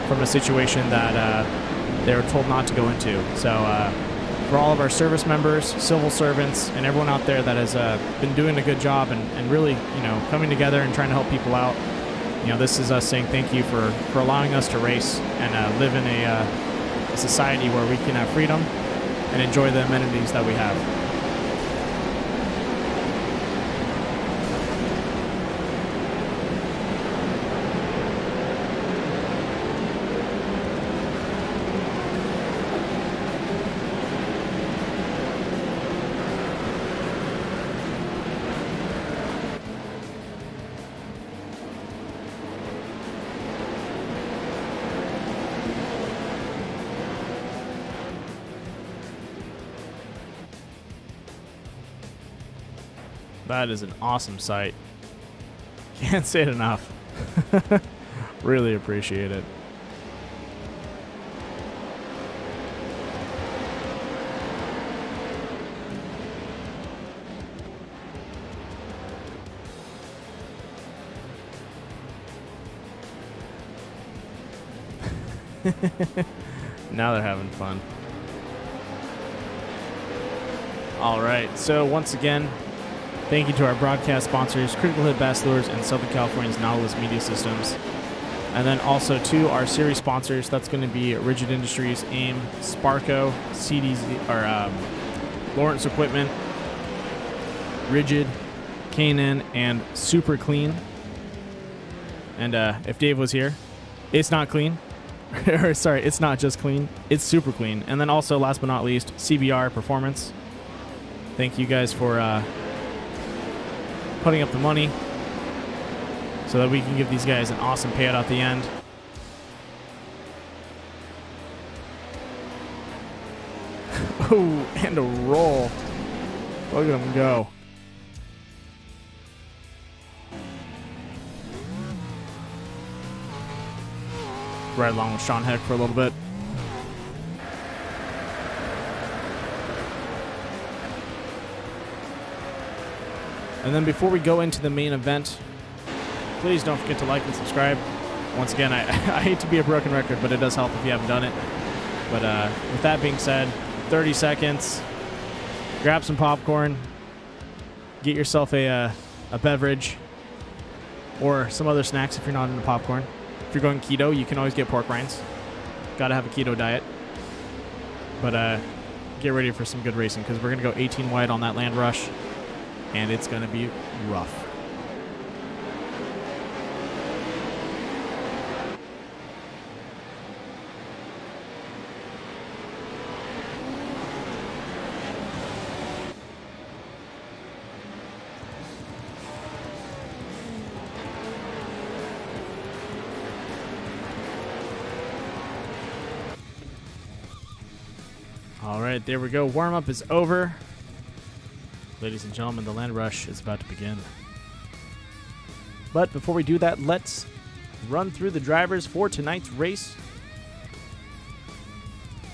[SPEAKER 7] from a situation that they were told not to go into. So for all of our service members, civil servants, and everyone out there that has been doing a good job and really coming together and trying to help people out, this is us saying thank you for allowing us to race and live in a society where we can have freedom and enjoy the amenities that we have. That is an awesome sight. Can't say it enough. Really appreciate it. Now they're having fun. All right, so once again, thank you to our broadcast sponsors, Critical Hit Bass Lures and Southern California's Nautilus Media Systems. And then also to our series sponsors, that's going to be Rigid Industries, AIM, Sparco, CDZ, or Lawrence Equipment, Rigid, K&N, and Super Clean. And if Dave was here, it's not clean. Sorry, it's not just clean, it's super clean. And then also, last but not least, CBR Performance. Thank you guys for putting up the money so that we can give these guys an awesome payout at the end. Oh, and a roll. Look at him go. Right along with Sean Heck for a little bit. And then before we go into the main event, please don't forget to like and subscribe. Once again, I hate to be a broken record, but it does help if you haven't done it. But with that being said, 30 seconds, grab some popcorn, get yourself a beverage, or some other snacks if you're not into popcorn. If you're going keto, you can always get pork rinds. Gotta have a keto diet. But get ready for some good racing, because we're going to go 18 wide on that land rush, and it's going to be rough. All right, there we go. Warm-up is over. Ladies and gentlemen, the land rush is about to begin. But before we do that, let's run through the drivers for tonight's race.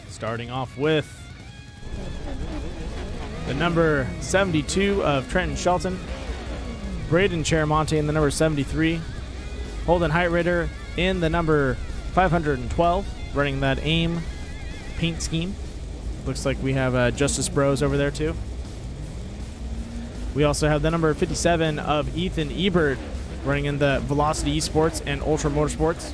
[SPEAKER 7] Starting off with the number 72 of Trenton Shelton, Braden Cheramonte in the number 73, Holden Heitritter in the number 512, running that AIM paint scheme. Looks like we have Justice Bros over there too. We also have the number 57 of Ethan Ebert running in the Velocity Esports and Ultra Motorsports.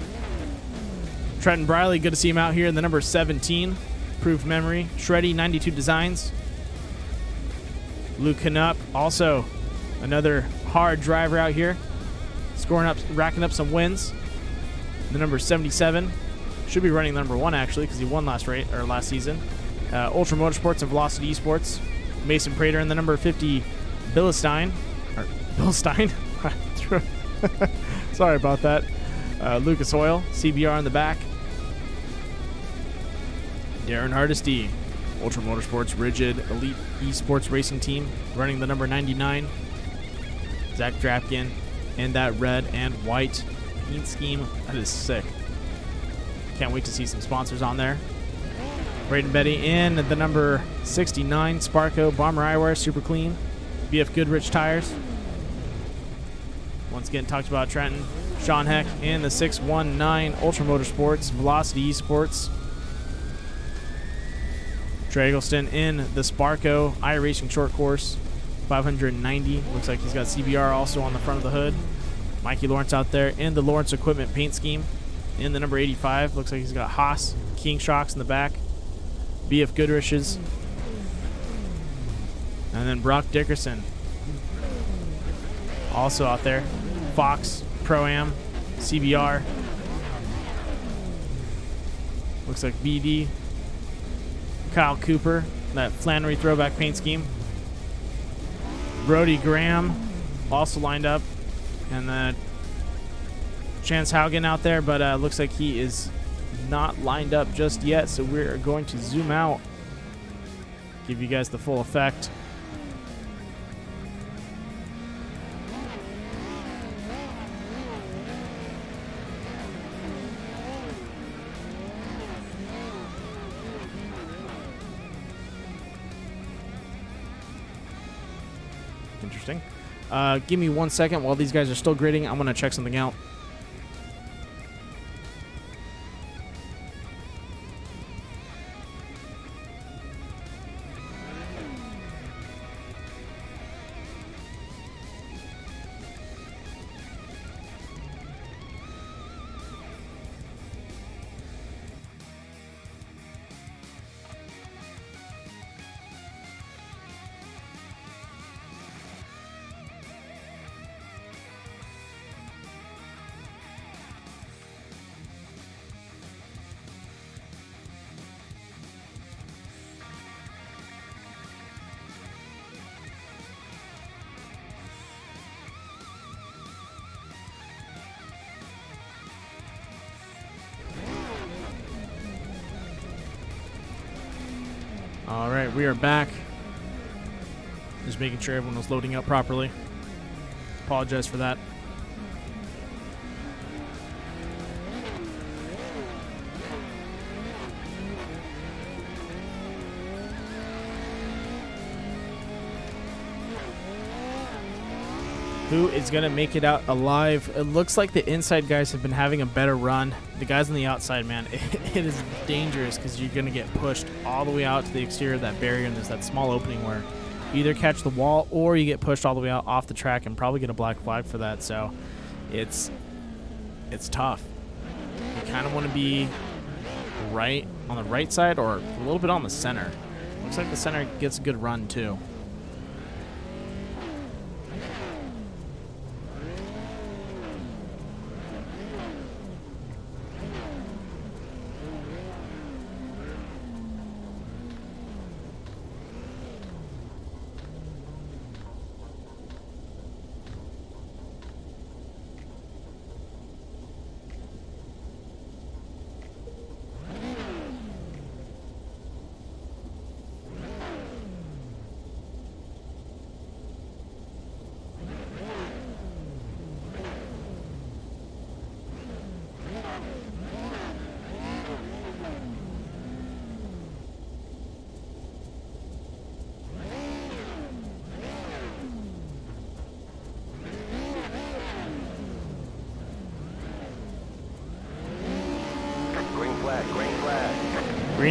[SPEAKER 7] Trenton Briley, good to see him out here in the number 17, Proof Memory. Shreddy 92 Designs. Luke Knupp, also another hard driver out here, racking up some wins. The number 77 should be running the number 1 actually, because he won last season. Ultra Motorsports and Velocity Esports. Mason Prater in the number 50, Bilstein. Sorry about that. Lucas Oil, CBR in the back. Darren Hardesty, Ultra Motorsports Rigid Elite Esports Racing Team, running the number 99. Zach Drapkin in that red and white paint scheme. That is sick. Can't wait to see some sponsors on there. Braden Betty in the number 69, Sparco Bomber Eyewear, super clean. BF Goodrich tires. Once again, talked about Trenton. Sean Heck in the 619 Ultra Motorsports, Velocity Esports. Trey Eggleston in the Sparco iRacing short course, 590. Looks like he's got CBR also on the front of the hood. Mikey Lawrence out there in the Lawrence Equipment paint scheme. In the number 85, looks like he's got Haas, King Shocks in the back. BF Goodrich's. And then Brock Dickerson also out there. Fox, Pro-Am, CBR. Looks like BD. Kyle Cooper, that Flannery throwback paint scheme. Brody Graham also lined up. And then Chance Haugen out there, but looks like he is not lined up just yet, so we're going to zoom out, give you guys the full effect. Interesting. Give me 1 second while these guys are still grading. I'm going to check something out. All right, we are back. Just making sure everyone was loading up properly. Apologize for that. Who is going to make it out alive? It looks like the inside guys have been having a better run. The guys on the outside, man, it is dangerous because you're going to get pushed all the way out to the exterior of that barrier, and there's that small opening where you either catch the wall or you get pushed all the way out off the track and probably get a black flag for that. So it's tough. You kind of want to be right on the right side or a little bit on the center. Looks like the center gets a good run too.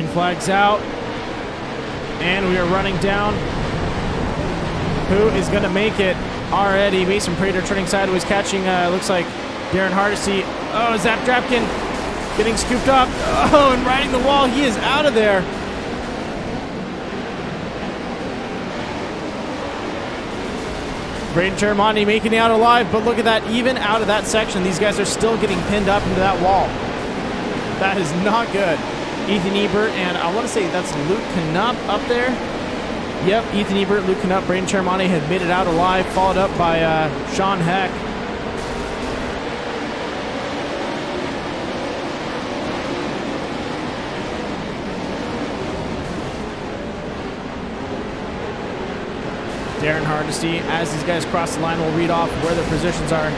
[SPEAKER 7] Green flag's out. And we are running down. Who is going to make it already? Mason Prater turning sideways, catching, looks like Darren Hardesty. Oh, Zap Drapkin getting scooped up. Oh, and riding the wall. He is out of there. Braden Chermani making it out alive, but look at that. Even out of that section, these guys are still getting pinned up into that wall. That is not good. Ethan Ebert, and I want to say that's Luke Knupp up there. Yep, Ethan Ebert, Luke Knupp, Braden Chermani had made it out alive, followed up by Sean Heck. Darren Hardesty, as these guys cross the line, will read off where their positions are.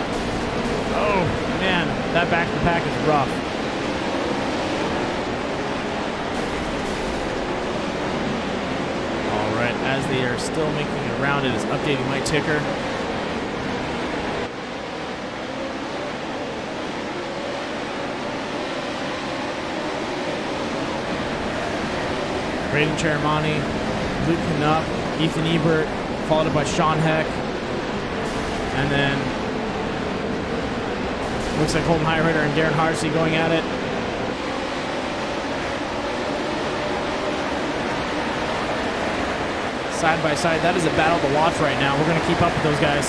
[SPEAKER 7] Oh, man, that back of the pack is rough. All right, as they are still making it around, it is updating my ticker. Braden Chermani, Luke Knupp, Ethan Ebert, followed up by Sean Heck. And then looks like Holden Highrider and Darren Hardesty going at it. Side by side. That is a battle to watch right now. We're going to keep up with those guys.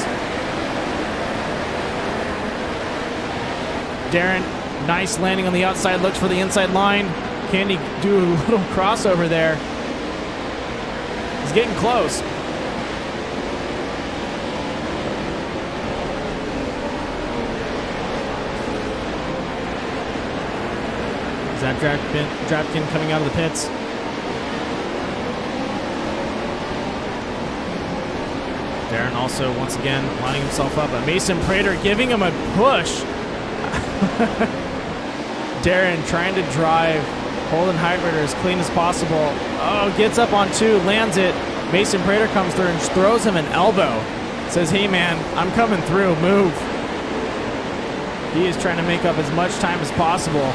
[SPEAKER 7] Darren, nice landing on the outside. Looks for the inside line. Can he do a little crossover there? He's getting close. Zach Drapkin coming out of the pits. Darren also, once again, lining himself up. But Mason Prater giving him a push. Darren trying to drive Holden Highrider as clean as possible. Oh, gets up on two, lands it. Mason Prater comes through and throws him an elbow. Says, hey man, I'm coming through, move. He is trying to make up as much time as possible.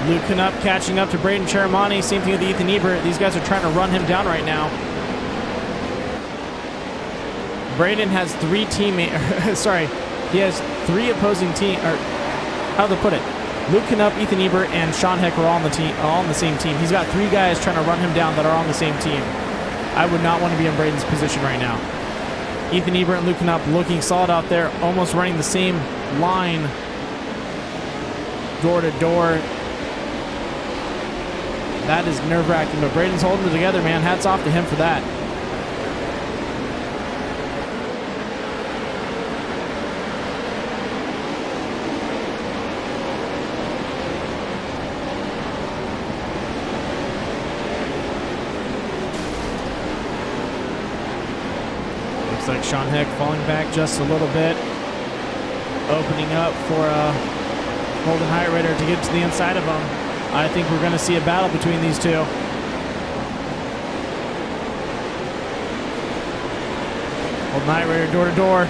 [SPEAKER 7] Luke Knupp catching up to Braden Chermani. Same thing with Ethan Ebert. These guys are trying to run him down right now. Braden has three teammates. Sorry, he has three opposing team. Or how do they put it? Luke Knupp, Ethan Ebert, and Sean Heck are all on the team, all on the same team. He's got three guys trying to run him down that are on the same team. I would not want to be in Braden's position right now. Ethan Ebert and Luke Knupp looking solid out there, almost running the same line, door to door. That is nerve-wracking, but Braden's holding it together, man. Hats off to him for that. Looks like Sean Heck falling back just a little bit. Opening up for Holden Highrider to get to the inside of him. I think we're going to see a battle between these two. Holden Highrider door to door.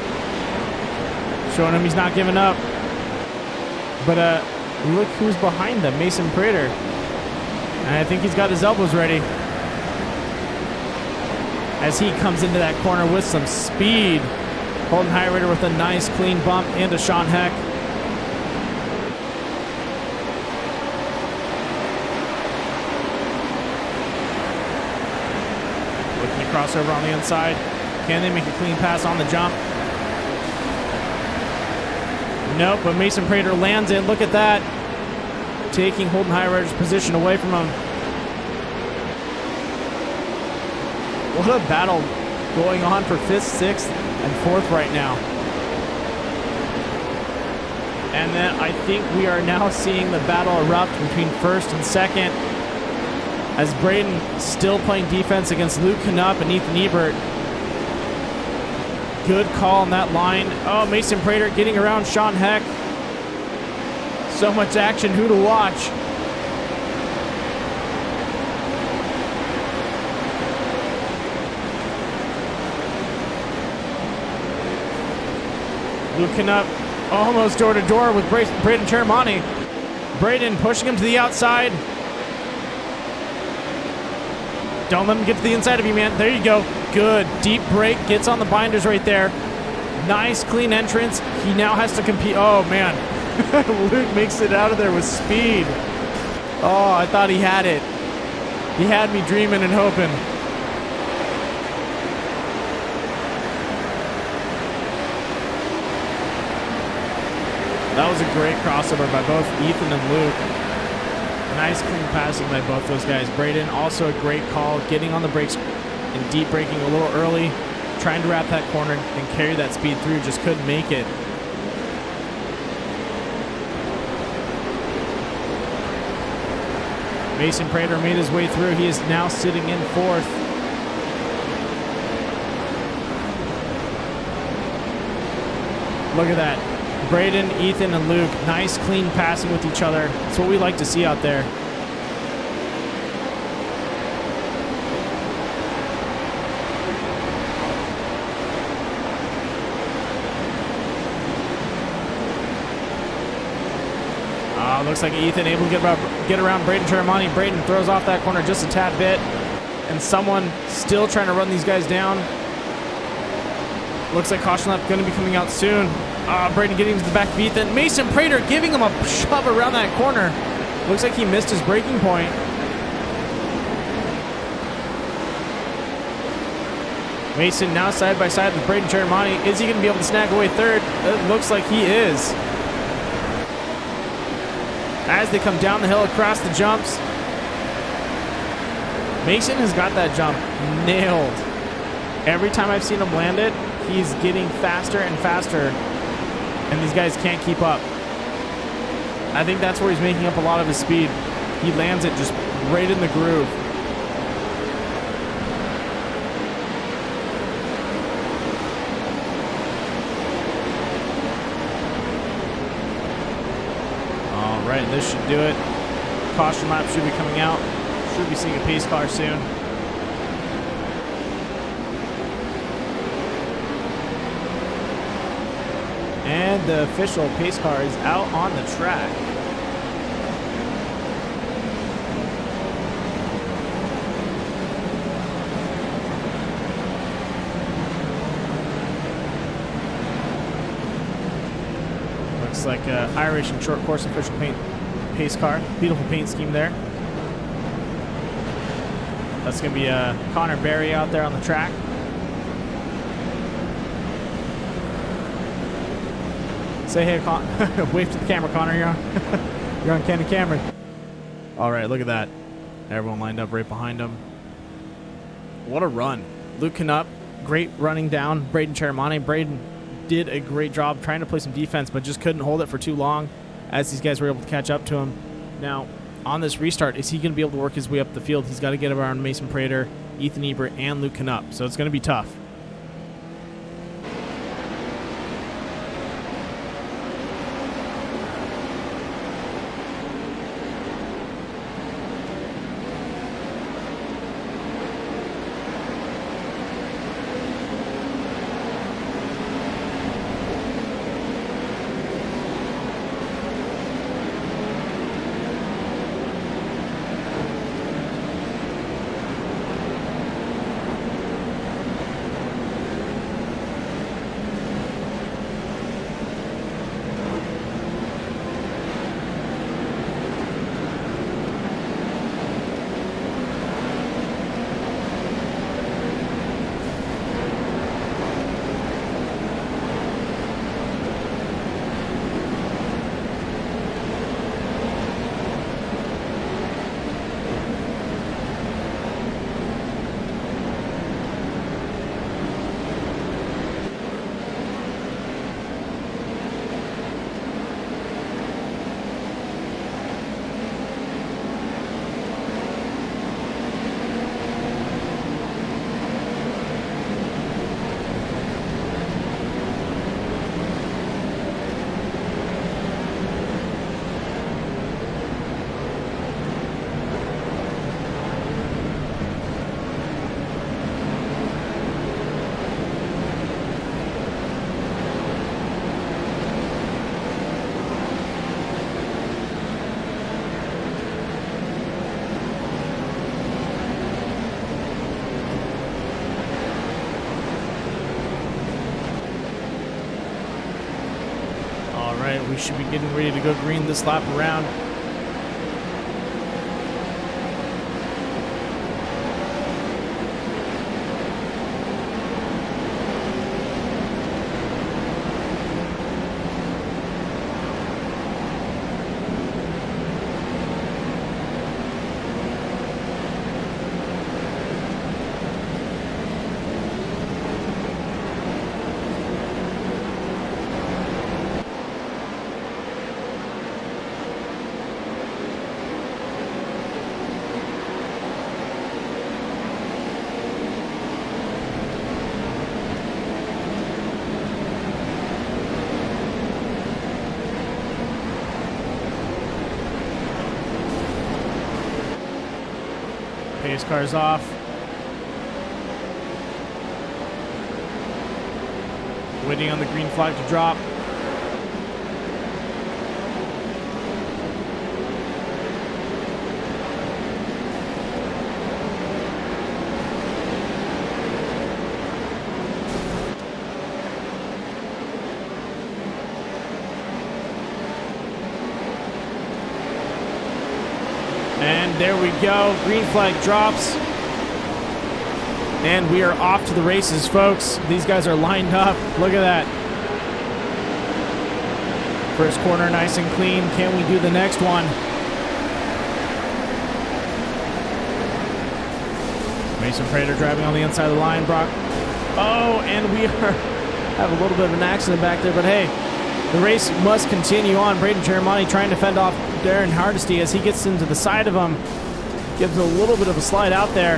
[SPEAKER 7] Showing him he's not giving up. But look who's behind them, Mason Prater. And I think he's got his elbows ready. As he comes into that corner with some speed. Holden Highrider with a nice clean bump into Sean Heck. Crossover on the inside. Can they make a clean pass on the jump? Nope, but Mason Prater lands it. Look at that. Taking Holden Highrider's position away from him. What a battle going on for 5th, 6th, and 4th right now. And then I think we are now seeing the battle erupt between 1st and 2nd. As Braden still playing defense against Luke Knupp and Ethan Ebert. Good call on that line. Oh, Mason Prater getting around Sean Heck. So much action, who to watch? Looking up almost door to door with Braden Chermani. Braden pushing him to the outside. Don't let him get to the inside of you, man. There you go. Good. Deep brake. Gets on the binders right there. Nice, clean entrance. He now has to compete. Oh, man. Luke makes it out of there with speed. Oh, I thought he had it. He had me dreaming and hoping. That was a great crossover by both Ethan and Luke. Nice clean passing by both those guys. Braden, also a great call, getting on the brakes and deep braking a little early, trying to wrap that corner and carry that speed through, just couldn't make it. Mason Prater made his way through. He is now sitting in fourth. Look at that. Braden, Ethan, and Luke, nice clean passing with each other. That's what we like to see out there. Looks like Ethan able to get around Braden Chermani. Braden throws off that corner just a tad bit. And someone still trying to run these guys down. Looks like caution lap going to be coming out soon. Braden getting to the back of Ethan. Mason Prater giving him a shove around that corner. Looks like he missed his braking point. Mason now side by side with Braden Chermani. Is he going to be able to snag away third? It looks like he is. As they come down the hill across the jumps, Mason has got that jump nailed. Every time I've seen him land it, he's getting faster and faster, and these guys can't keep up. I think that's where he's making up a lot of his speed. He lands it just right in the groove. All right, this should do it. Caution lap should be coming out. Should be seeing a pace car soon. And the official pace car is out on the track. Looks like a iRacing short course official pace car. Beautiful paint scheme there. That's going to be Connor Berry out there on the track. Say hey, wave to the camera, Connor. You're on Candid Camera. All right, look at that. Everyone lined up right behind him. What a run. Luke Knupp, great running down Braden Chermani. Braden did a great job trying to play some defense, but just couldn't hold it for too long as these guys were able to catch up to him. Now, on this restart, is he going to be able to work his way up the field? He's got to get around Mason Prater, Ethan Ebert, and Luke Knupp, so it's going to be tough. right, we should be getting ready to go green this lap around. Pace car's off. Waiting on the green flag to drop. And there we go. Green flag drops. And we are off to the races, folks. These guys are lined up. Look at that. First corner nice and clean. Can we do the next one? Mason Prater driving on the inside of the line. Brock. Oh, and we have a little bit of an accident back there, but hey, the race must continue on. Braden Chermani trying to fend off Darren Hardesty as he gets into the side of him. Gives a little bit of a slide out there.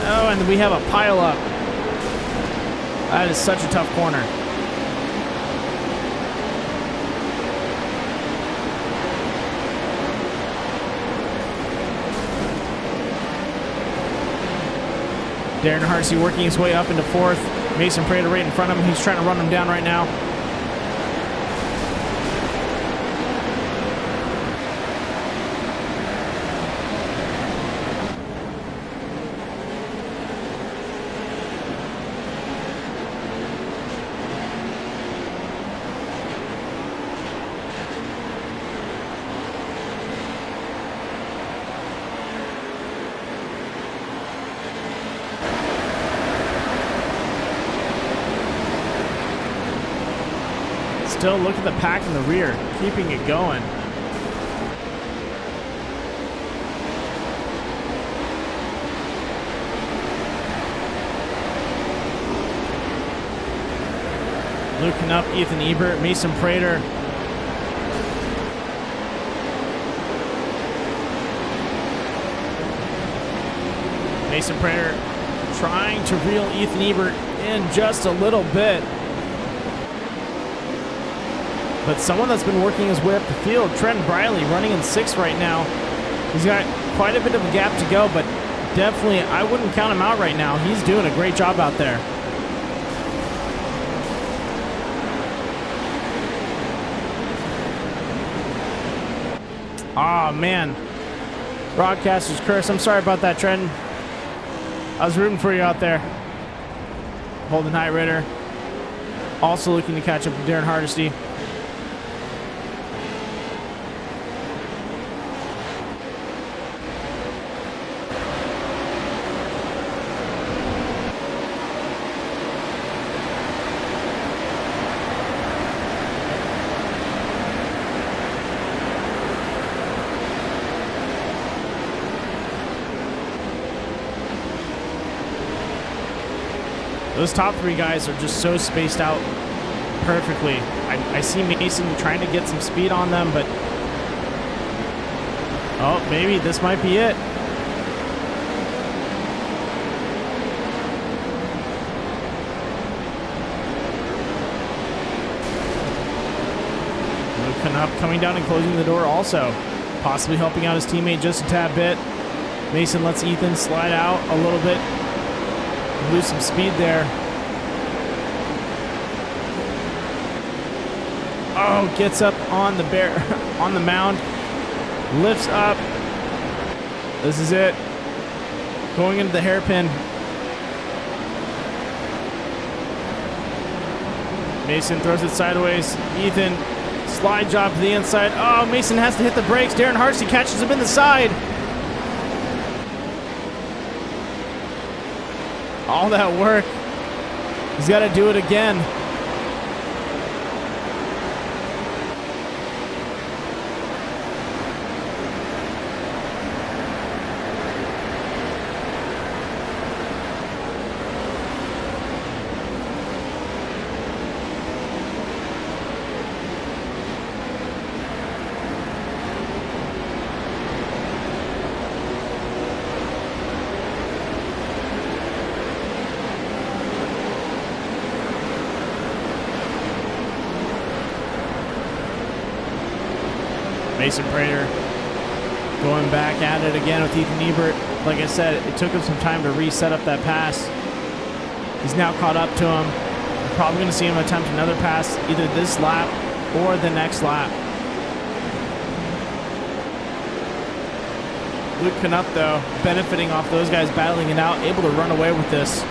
[SPEAKER 7] Oh, and we have a pile up. That is such a tough corner. Darren Hardesty working his way up into fourth. Mason Prater right in front of him. He's trying to run him down right now. Still look at the pack in the rear, keeping it going. Luking up Ethan Ebert, Mason Prater. Mason Prater trying to reel Ethan Ebert in just a little bit. But someone that's been working his way up the field, Trent Briley, running in sixth right now. He's got quite a bit of a gap to go, but definitely I wouldn't count him out right now. He's doing a great job out there. Oh, man. Broadcaster's curse. I'm sorry about that, Trent. I was rooting for you out there. Holden Highrider also looking to catch up with Darren Hardesty. Those top three guys are just so spaced out perfectly. I see Mason trying to get some speed on them, but oh, maybe this might be it. Luking up, coming down and closing the door also. Possibly helping out his teammate just a tad bit. Mason lets Ethan slide out a little bit. Lose some speed there. Oh, gets up on the on the mound. Lifts up. This is it. Going into the hairpin. Mason throws it sideways. Ethan Slide job to the inside. Oh, Mason has to hit the brakes. Darren Hardesty catches him in the side. All that work. He's got to do it again. Mason Prater going back at it again with Ethan Ebert. Like I said, it took him some time to reset up that pass. He's now caught up to him. We're probably going to see him attempt another pass either this lap or the next lap. Luke Knupp, though, benefiting off those guys battling it out, able to run away with this.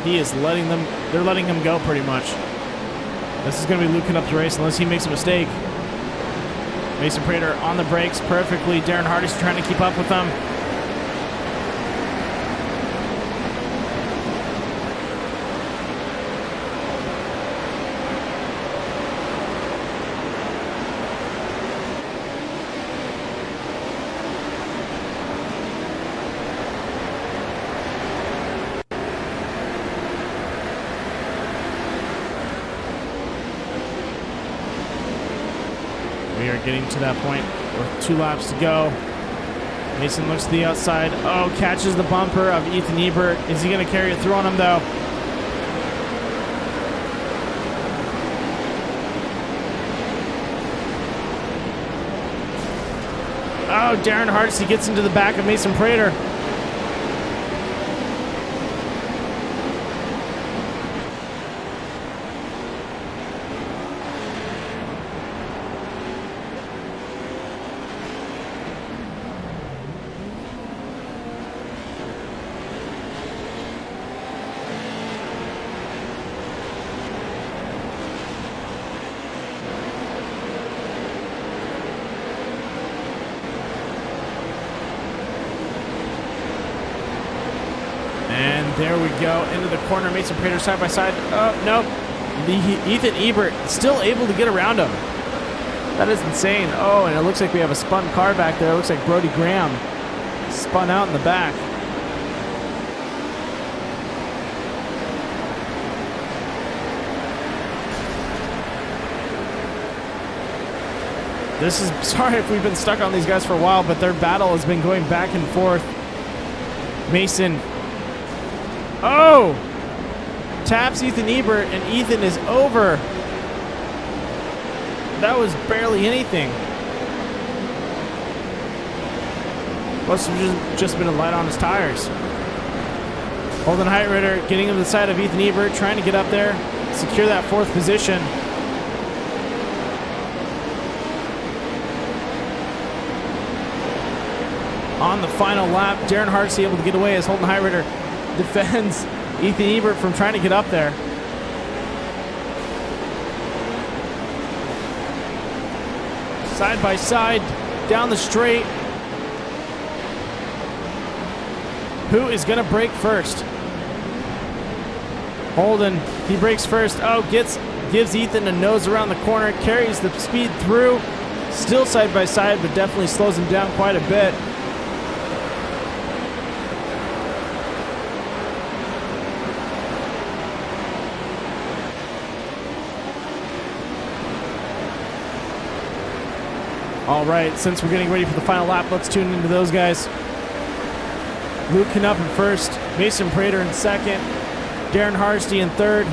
[SPEAKER 7] He is letting them, they're letting him go pretty much. This is going to be Luke Knupp's race unless he makes a mistake. Mason Prater on the brakes perfectly. Darren Hardy's trying to keep up with them. We are getting to that point with 2 laps to go. Mason looks to the outside. Oh, catches the bumper of Ethan Ebert. Is he going to carry it through on him, though? Oh, Darren Hardesty gets into the back of Mason Prater. And there we go, into the corner. Mason Prater side by side. Oh, nope. Ethan Ebert still able to get around him. That is insane. Oh, and it looks like we have a spun car back there. It looks like Brody Graham spun out in the back. This is, sorry if we've been stuck on these guys for a while, but their battle has been going back and forth. Mason. Oh! Taps Ethan Ebert, and Ethan is over. That was barely anything. Must have just been a light on his tires. Holden Heitreiter getting to the side of Ethan Ebert, trying to get up there, secure that 4th position. On the final lap, Darren Hardesty able to get away as Holden Heitreiter defends Ethan Ebert from trying to get up there. Side by side, down the straight. Who is going to break first? Holden, he breaks first. Oh, gives Ethan a nose around the corner, carries the speed through. Still side by side, but definitely slows him down quite a bit. All right, since we're getting ready for the final lap, let's tune into those guys. Luke Knupp in first, Mason Prater in second, Darren Hardesty in third.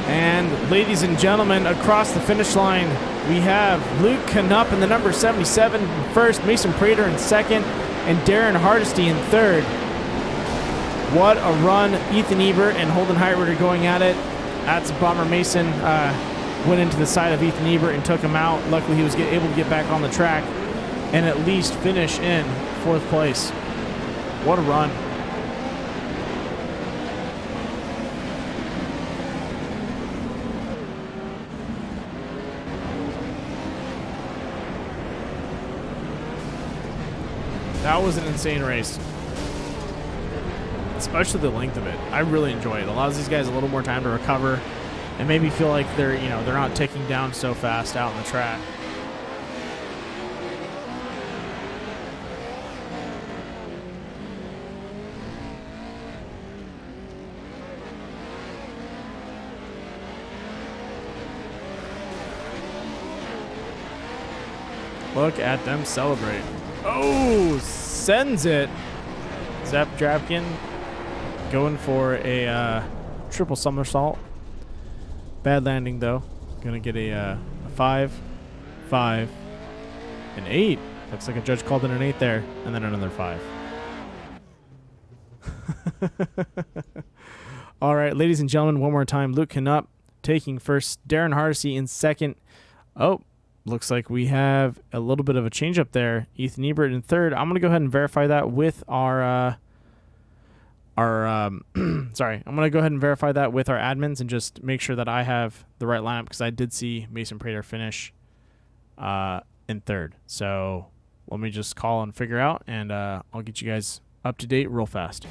[SPEAKER 7] And ladies and gentlemen, across the finish line, we have Luke Knupp in the number 77 in first, Mason Prater in second, and Darren Hardesty in third. What a run. Ethan Ebert and Holden Heitreiter going at it. That's a bummer. Mason went into the side of Ethan Ebert and took him out. Luckily, he was able to get back on the track and at least finish in 4th place. What a run. That was an insane race. Especially the length of it. I really enjoy it. Allows these guys a little more time to recover and maybe feel like they're not ticking down so fast out on the track. Look at them celebrate. Oh, sends it. Zap Drapkin going for a triple somersault. Bad landing, though. Gonna get a 5, 5, an 8. Looks like a judge called it an 8 there, and then another 5. All right, ladies and gentlemen, one more time. Luke Knupp taking first. Darren Hardesty in second. Oh, looks like we have a little bit of a change up there. Ethan Ebert in third. I'm going to go ahead and verify that with our sorry. I'm going to go ahead and verify that with our admins and just make sure that I have the right lineup, because I did see Mason Prater finish in third. So let me just call and figure out, and I'll get you guys up to date real fast.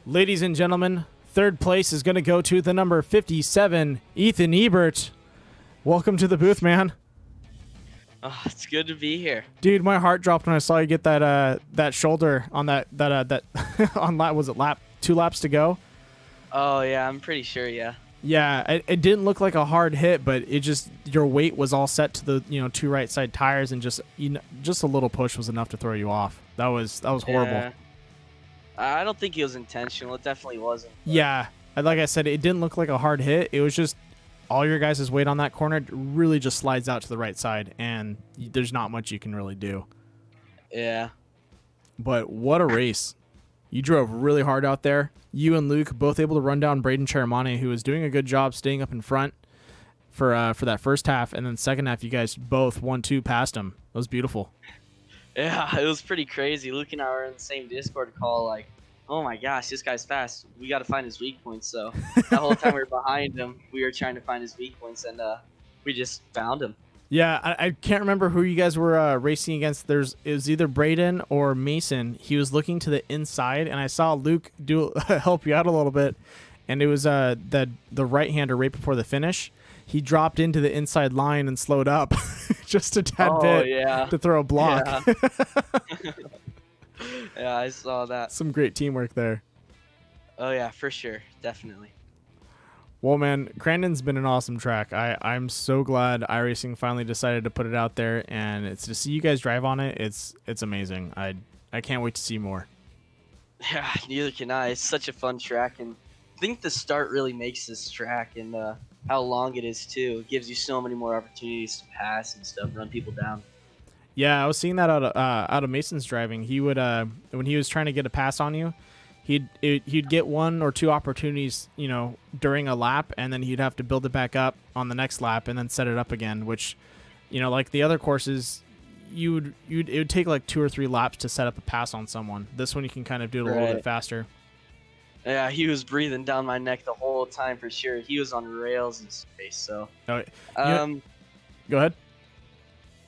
[SPEAKER 7] Ladies and gentlemen, third place is going to go to the number 57, Ethan Ebert. Welcome to the booth, man.
[SPEAKER 9] Oh, it's good to be here.
[SPEAKER 7] Dude, my heart dropped when I saw you get that shoulder on that on lap. Was it lap 2 laps to go?
[SPEAKER 9] Oh yeah, I'm pretty sure. Yeah.
[SPEAKER 7] Yeah, it didn't look like a hard hit, but it just, your weight was all set to the 2 right side tires, and just a little push was enough to throw you off. That was horrible.
[SPEAKER 9] Yeah. I don't think it was intentional. It definitely wasn't.
[SPEAKER 7] Yeah, like I said, it didn't look like a hard hit. It was just all your guys' weight on that corner really just slides out to the right side, and there's not much you can really do.
[SPEAKER 9] Yeah.
[SPEAKER 7] But what a race. You drove really hard out there. You and Luke both able to run down Braden Cheramane, who was doing a good job staying up in front for that first half, and then second half you guys both 1-2 past him. It was beautiful.
[SPEAKER 9] Yeah, it was pretty crazy. Luke and I were in the same Discord call, like, oh my gosh, this guy's fast. We got to find his weak points. So the whole time we were behind him, we were trying to find his weak points, and we just found him.
[SPEAKER 7] Yeah, I can't remember who you guys were racing against. It was either Braden or Mason. He was looking to the inside, and I saw Luke help you out a little bit, and it was the right-hander right before the finish. He dropped into the inside line and slowed up just a tad bit to throw a block.
[SPEAKER 9] Yeah. Yeah, I saw that.
[SPEAKER 7] Some great teamwork there.
[SPEAKER 9] Oh, yeah, for sure. Definitely.
[SPEAKER 7] Well, man, Crandon's been an awesome track. I'm so glad iRacing finally decided to put it out there, and it's to see you guys drive on it. It's amazing. I can't wait to see more.
[SPEAKER 9] Yeah, neither can I. It's such a fun track, and I think the start really makes this track, and how long it is too. It gives you so many more opportunities to pass and stuff, run people down.
[SPEAKER 7] Yeah, I was seeing that out of Mason's driving. He would when he was trying to get a pass on you, he'd get 1 or 2 opportunities, during a lap, and then he'd have to build it back up on the next lap and then set it up again. Which, like the other courses, it would take like 2 or 3 laps to set up a pass on someone. This one you can kind of do it a little bit faster.
[SPEAKER 9] Yeah, he was breathing down my neck the whole time for sure. He was on rails in space, so.
[SPEAKER 7] Oh, go ahead.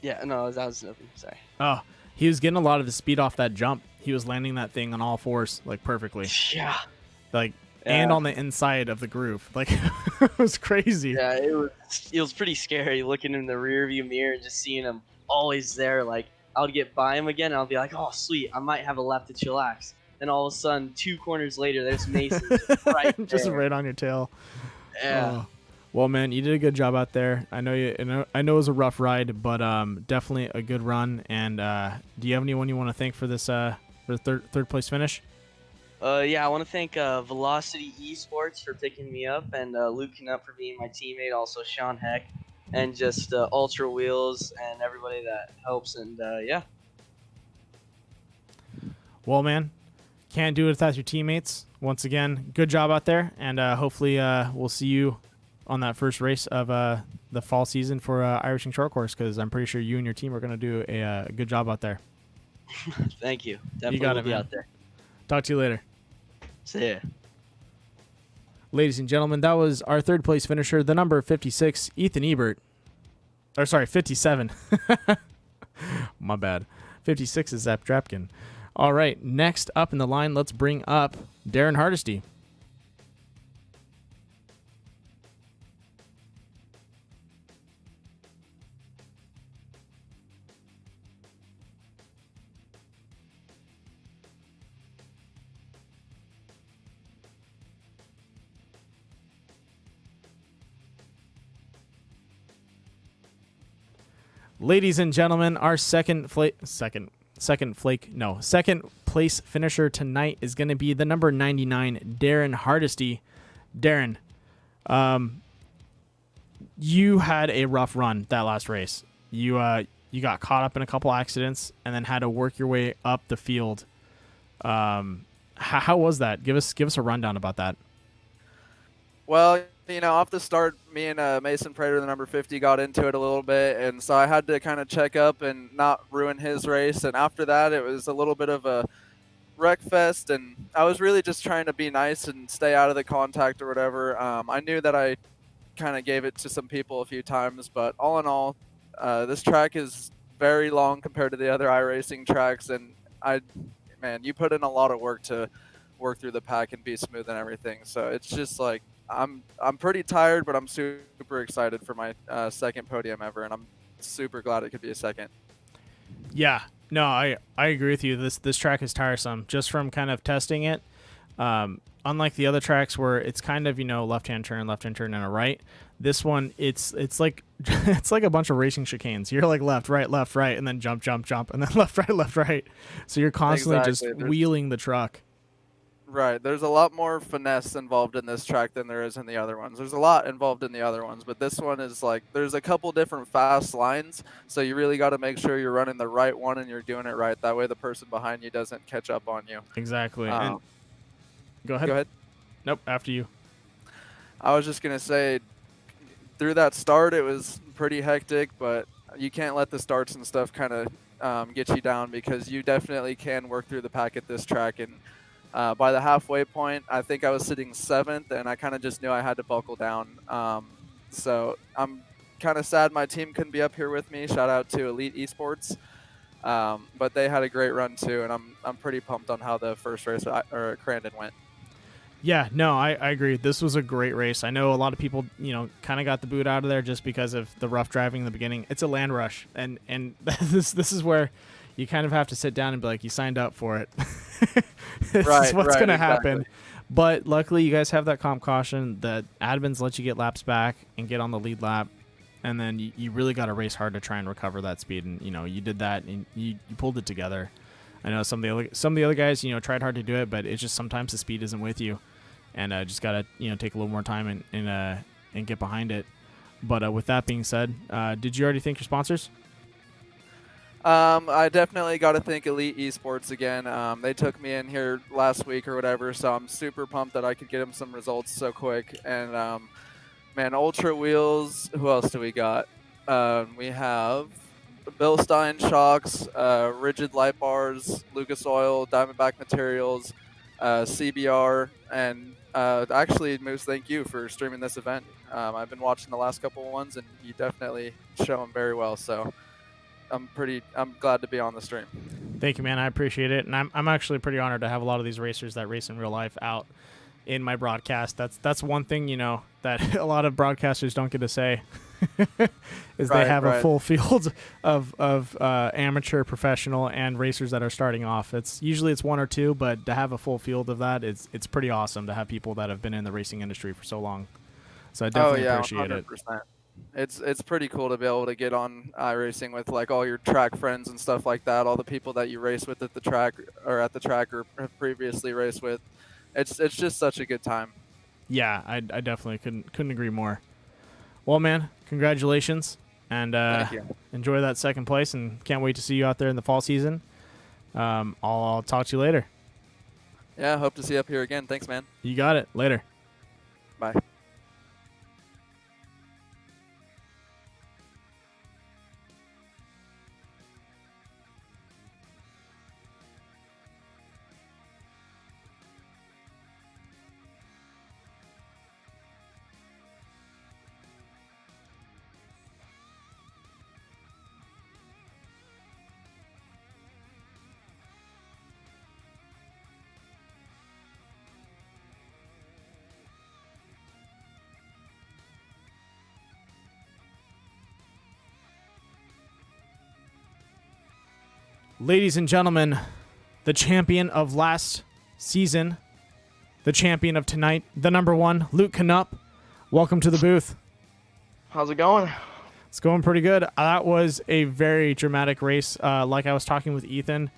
[SPEAKER 9] Yeah, no, that was nothing. Sorry.
[SPEAKER 7] Oh, he was getting a lot of his speed off that jump. He was landing that thing on all fours, like, perfectly.
[SPEAKER 9] Yeah.
[SPEAKER 7] Like, and on the inside of the groove. Like, it was crazy.
[SPEAKER 9] Yeah, it was pretty scary looking in the rear view mirror and just seeing him always there. Like I would get by him again, and I'll be like, oh sweet, I might have a lap to chillax. Then all of a sudden, 2 corners later, there's Mason just right there.
[SPEAKER 7] Just right on your tail.
[SPEAKER 9] Yeah.
[SPEAKER 7] Oh. Well, man, you did a good job out there. I know it was a rough ride, but definitely a good run. And do you have anyone you want to thank for this for the third place finish?
[SPEAKER 9] Yeah, I want to thank Velocity Esports for picking me up, and Luke Knupp for being my teammate, also Sean Heck, and just Ultra Wheels and everybody that helps. And yeah.
[SPEAKER 7] Well, man, can't do it without your teammates. Once again, good job out there, and hopefully we'll see you on that first race of the fall season for iRacing Short Course, because I'm pretty sure you and your team are going to do a good job out there.
[SPEAKER 9] Thank you. Definitely
[SPEAKER 7] You got
[SPEAKER 9] will
[SPEAKER 7] it,
[SPEAKER 9] be
[SPEAKER 7] man.
[SPEAKER 9] out there.
[SPEAKER 7] Talk to you later.
[SPEAKER 9] See ya.
[SPEAKER 7] Ladies and gentlemen, that was our third place finisher, the number 56, Ethan Ebert. Or sorry, 57. My bad. 56 is Zap Drapkin. All right, next up in the line, let's bring up Darren Hardesty. Ladies and gentlemen, our second place finisher tonight is going to be the number 99, Darren Hardesty. Darren, you had a rough run that last race. You got caught up in a couple accidents and then had to work your way up the field. How was that? Give us a rundown about that.
[SPEAKER 10] Well, off the start, me and Mason Prater, the number 50, got into it a little bit, and so I had to kind of check up and not ruin his race. And after that, it was a little bit of a wreck fest, and I was really just trying to be nice and stay out of the contact or whatever. I knew that I kind of gave it to some people a few times, but all in all, this track is very long compared to the other iRacing tracks, and you put in a lot of work to work through the pack and be smooth and everything. So it's just like, I'm pretty tired, but I'm super excited for my second podium ever, and I'm super glad it could be a second. Yeah,
[SPEAKER 7] no, I agree with you. This track is tiresome just from kind of testing it. Unlike the other tracks where it's kind of left-hand turn, and a right. This one it's like it's like a bunch of racing chicanes. You're like left, right, and then jump, and then left, right. So you're constantly just wheeling the truck.
[SPEAKER 10] Right. There's a lot more finesse involved in this track than there is in the other ones. There's a lot involved in the other ones, but this one is like, there's a couple different fast lines, so you really got to make sure you're running the right one and you're doing it right. That way the person behind you doesn't catch up on you.
[SPEAKER 7] Exactly. And go ahead.
[SPEAKER 10] Go ahead.
[SPEAKER 7] Nope, after you.
[SPEAKER 10] I was just going to say, through that start, it was pretty hectic, but you can't let the starts and stuff kind of get you down, because you definitely can work through the pack at this track. And by the halfway point, I think I was sitting 7th, and I kind of just knew I had to buckle down. So I'm kind of sad my team couldn't be up here with me. Shout out to Elite Esports. But they had a great run too, and I'm pretty pumped on how the first race at Crandon went.
[SPEAKER 7] Yeah, no, I agree. This was a great race. I know a lot of people, kind of got the boot out of there just because of the rough driving in the beginning. It's a land rush, and this is where you kind of have to sit down and be like, you signed up for it. This is what's going to happen. But luckily, you guys have that comp caution that admins let you get laps back and get on the lead lap. And then you really got to race hard to try and recover that speed. And, you did that and you pulled it together. I know some of the other guys, tried hard to do it, but it's just sometimes the speed isn't with you. And just got to, take a little more time and get behind it. But with that being said, did you already thank your sponsors?
[SPEAKER 10] I definitely got to thank Elite Esports again. They took me in here last week or whatever, so I'm super pumped that I could get them some results so quick. And, man, Ultra Wheels, who else do we got? We have Bilstein Shocks, Rigid Light Bars, Lucas Oil, Diamondback Materials, CBR, and actually, Moose, thank you for streaming this event. I've been watching the last couple of ones, and you definitely show them very well, so I'm glad to be on the stream.
[SPEAKER 7] Thank you, man. I appreciate it, and I'm actually pretty honored to have a lot of these racers that race in real life out in my broadcast. That's one thing that a lot of broadcasters don't get to say. is
[SPEAKER 10] Right,
[SPEAKER 7] they have a
[SPEAKER 10] right.
[SPEAKER 7] full field of amateur, professional, and racers that are starting off. It's usually one or two, but to have a full field of that, it's pretty awesome to have people that have been in the racing industry for so long. So I definitely appreciate it.
[SPEAKER 10] 100%. It's pretty cool to be able to get on iRacing with like all your track friends and stuff like that, all the people that you race with at the track or have previously raced with. It's just such a good time.
[SPEAKER 7] Yeah, I definitely couldn't agree more. Well, man, congratulations, and
[SPEAKER 10] Thank you.
[SPEAKER 7] enjoy that second place, and can't wait to see you out there in the fall season. I'll talk to you later.
[SPEAKER 10] Yeah, hope to see you up here again. Thanks, man.
[SPEAKER 7] You got it. Later.
[SPEAKER 10] Bye.
[SPEAKER 7] Ladies and gentlemen, the champion of last season, the champion of tonight, the number one, Luke Knupp. Welcome to the booth.
[SPEAKER 11] How's it going?
[SPEAKER 7] It's going pretty good. That was a very dramatic race. Like I was talking with Ethan,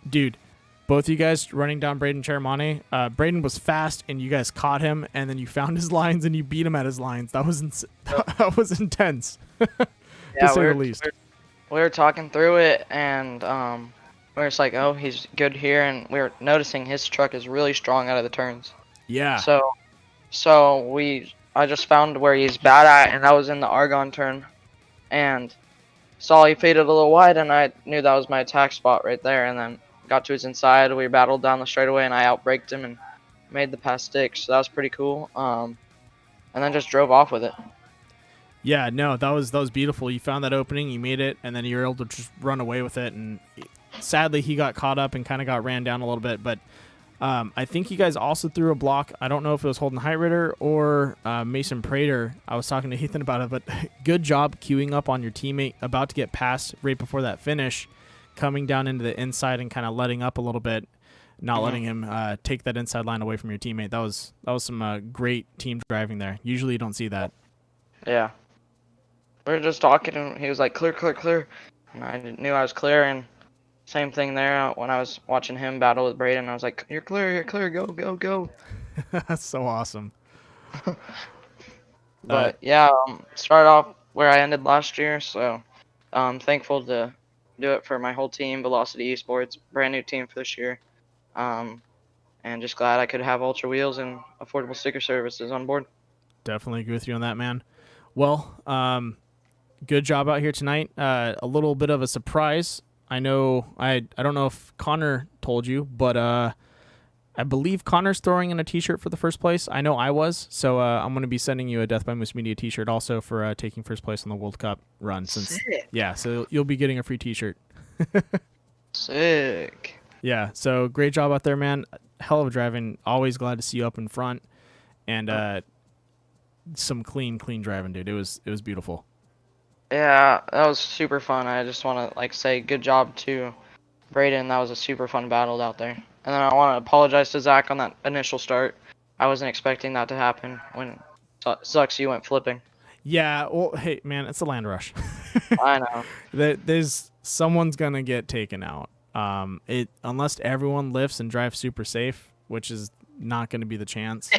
[SPEAKER 7] dude, both of you guys running down Braden Cheramani. Braden was fast, and you guys caught him, and then you found his lines, and you beat him at his lines. That was that was intense, to say the least.
[SPEAKER 11] We were talking through it, and we were just like, oh, he's good here, and we were noticing his truck is really strong out of the turns.
[SPEAKER 7] Yeah.
[SPEAKER 11] So I just found where he's bad at, and that was in the Argon turn, and saw he faded a little wide, and I knew that was my attack spot right there, and then got to his inside. We battled down the straightaway, and I outbraked him and made the pass stick, so that was pretty cool. And then just drove off with it.
[SPEAKER 7] Yeah, no, that was beautiful. You found that opening, you made it, and then you were able to just run away with it. And sadly, he got caught up and kind of got ran down a little bit. But I think you guys also threw a block. I don't know if it was Holden Heitritter or Mason Prater. I was talking to Ethan about it, but good job queuing up on your teammate about to get past right before that finish, coming down into the inside and kind of letting up a little bit, not letting him take that inside line away from your teammate. That was some great team driving there. Usually you don't see that.
[SPEAKER 11] Yeah. We were just talking, and he was like, clear, clear, clear. And I knew I was clear, and same thing there when I was watching him battle with Braden. I was like, you're clear, go, go, go.
[SPEAKER 7] That's so awesome.
[SPEAKER 11] But yeah, started off where I ended last year, so I'm thankful to do it for my whole team, Velocity Esports, brand new team for this year. And just glad I could have Ultra Wheels and affordable sticker services on board.
[SPEAKER 7] Definitely agree with you on that, man. Well, good job out here tonight. A little bit of a surprise. I know I don't know if Connor told you, but I believe Connor's throwing in a t-shirt for the first place. I know I was, so I'm going to be sending you a Death by Moose Media t-shirt also for taking first place on the World Cup run.
[SPEAKER 11] Sick.
[SPEAKER 7] Yeah, so you'll be getting a free t-shirt.
[SPEAKER 11] Sick.
[SPEAKER 7] Yeah, so great job out there, man. Hell of a driving. Always glad to see you up in front, and some clean driving, dude. It was beautiful.
[SPEAKER 11] Yeah, that was super fun. I just want to say good job to Braden. That was a super fun battle out there. And then I want to apologize to Zach on that initial start. I wasn't expecting that to happen. When sucks you went flipping.
[SPEAKER 7] Yeah, well, hey, man, it's a land rush.
[SPEAKER 11] I know.
[SPEAKER 7] There's someone's gonna get taken out. Unless everyone lifts and drives super safe, which is not going to be the chance.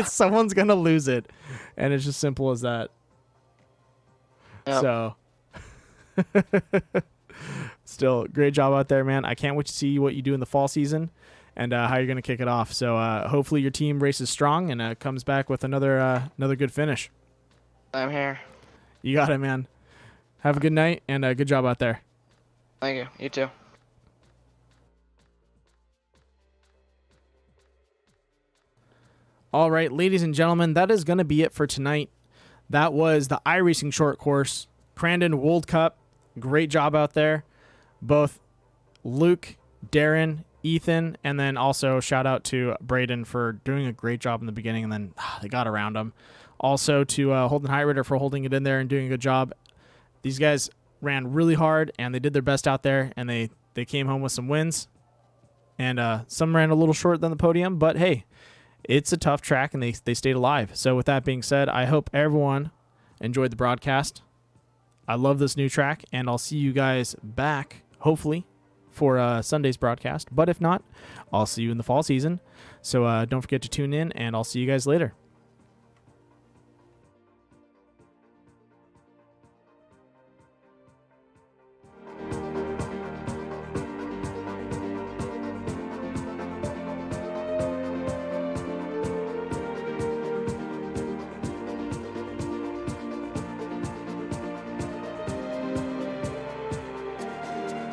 [SPEAKER 7] Someone's going to lose it, and it's just simple as that.
[SPEAKER 11] Yep.
[SPEAKER 7] So, still, great job out there, man. I can't wait to see what you do in the fall season and how you're going to kick it off. So, hopefully your team races strong and comes back with another good finish.
[SPEAKER 11] I'm here.
[SPEAKER 7] You got it, man. Have a good night, and good job out there.
[SPEAKER 11] Thank you. You too.
[SPEAKER 7] All right, ladies and gentlemen, that is going to be it for tonight. That was the iRacing short course, Crandon World Cup. Great job out there. Both Luke, Darren, Ethan, and then also shout out to Braden for doing a great job in the beginning, and then they got around him. Also to Holden Highrider for holding it in there and doing a good job. These guys ran really hard, and they did their best out there, and they came home with some wins. And some ran a little short than the podium, but hey, it's a tough track, and they stayed alive. So with that being said, I hope everyone enjoyed the broadcast. I love this new track, and I'll see you guys back, hopefully, for Sunday's broadcast. But if not, I'll see you in the fall season. So don't forget to tune in, and I'll see you guys later.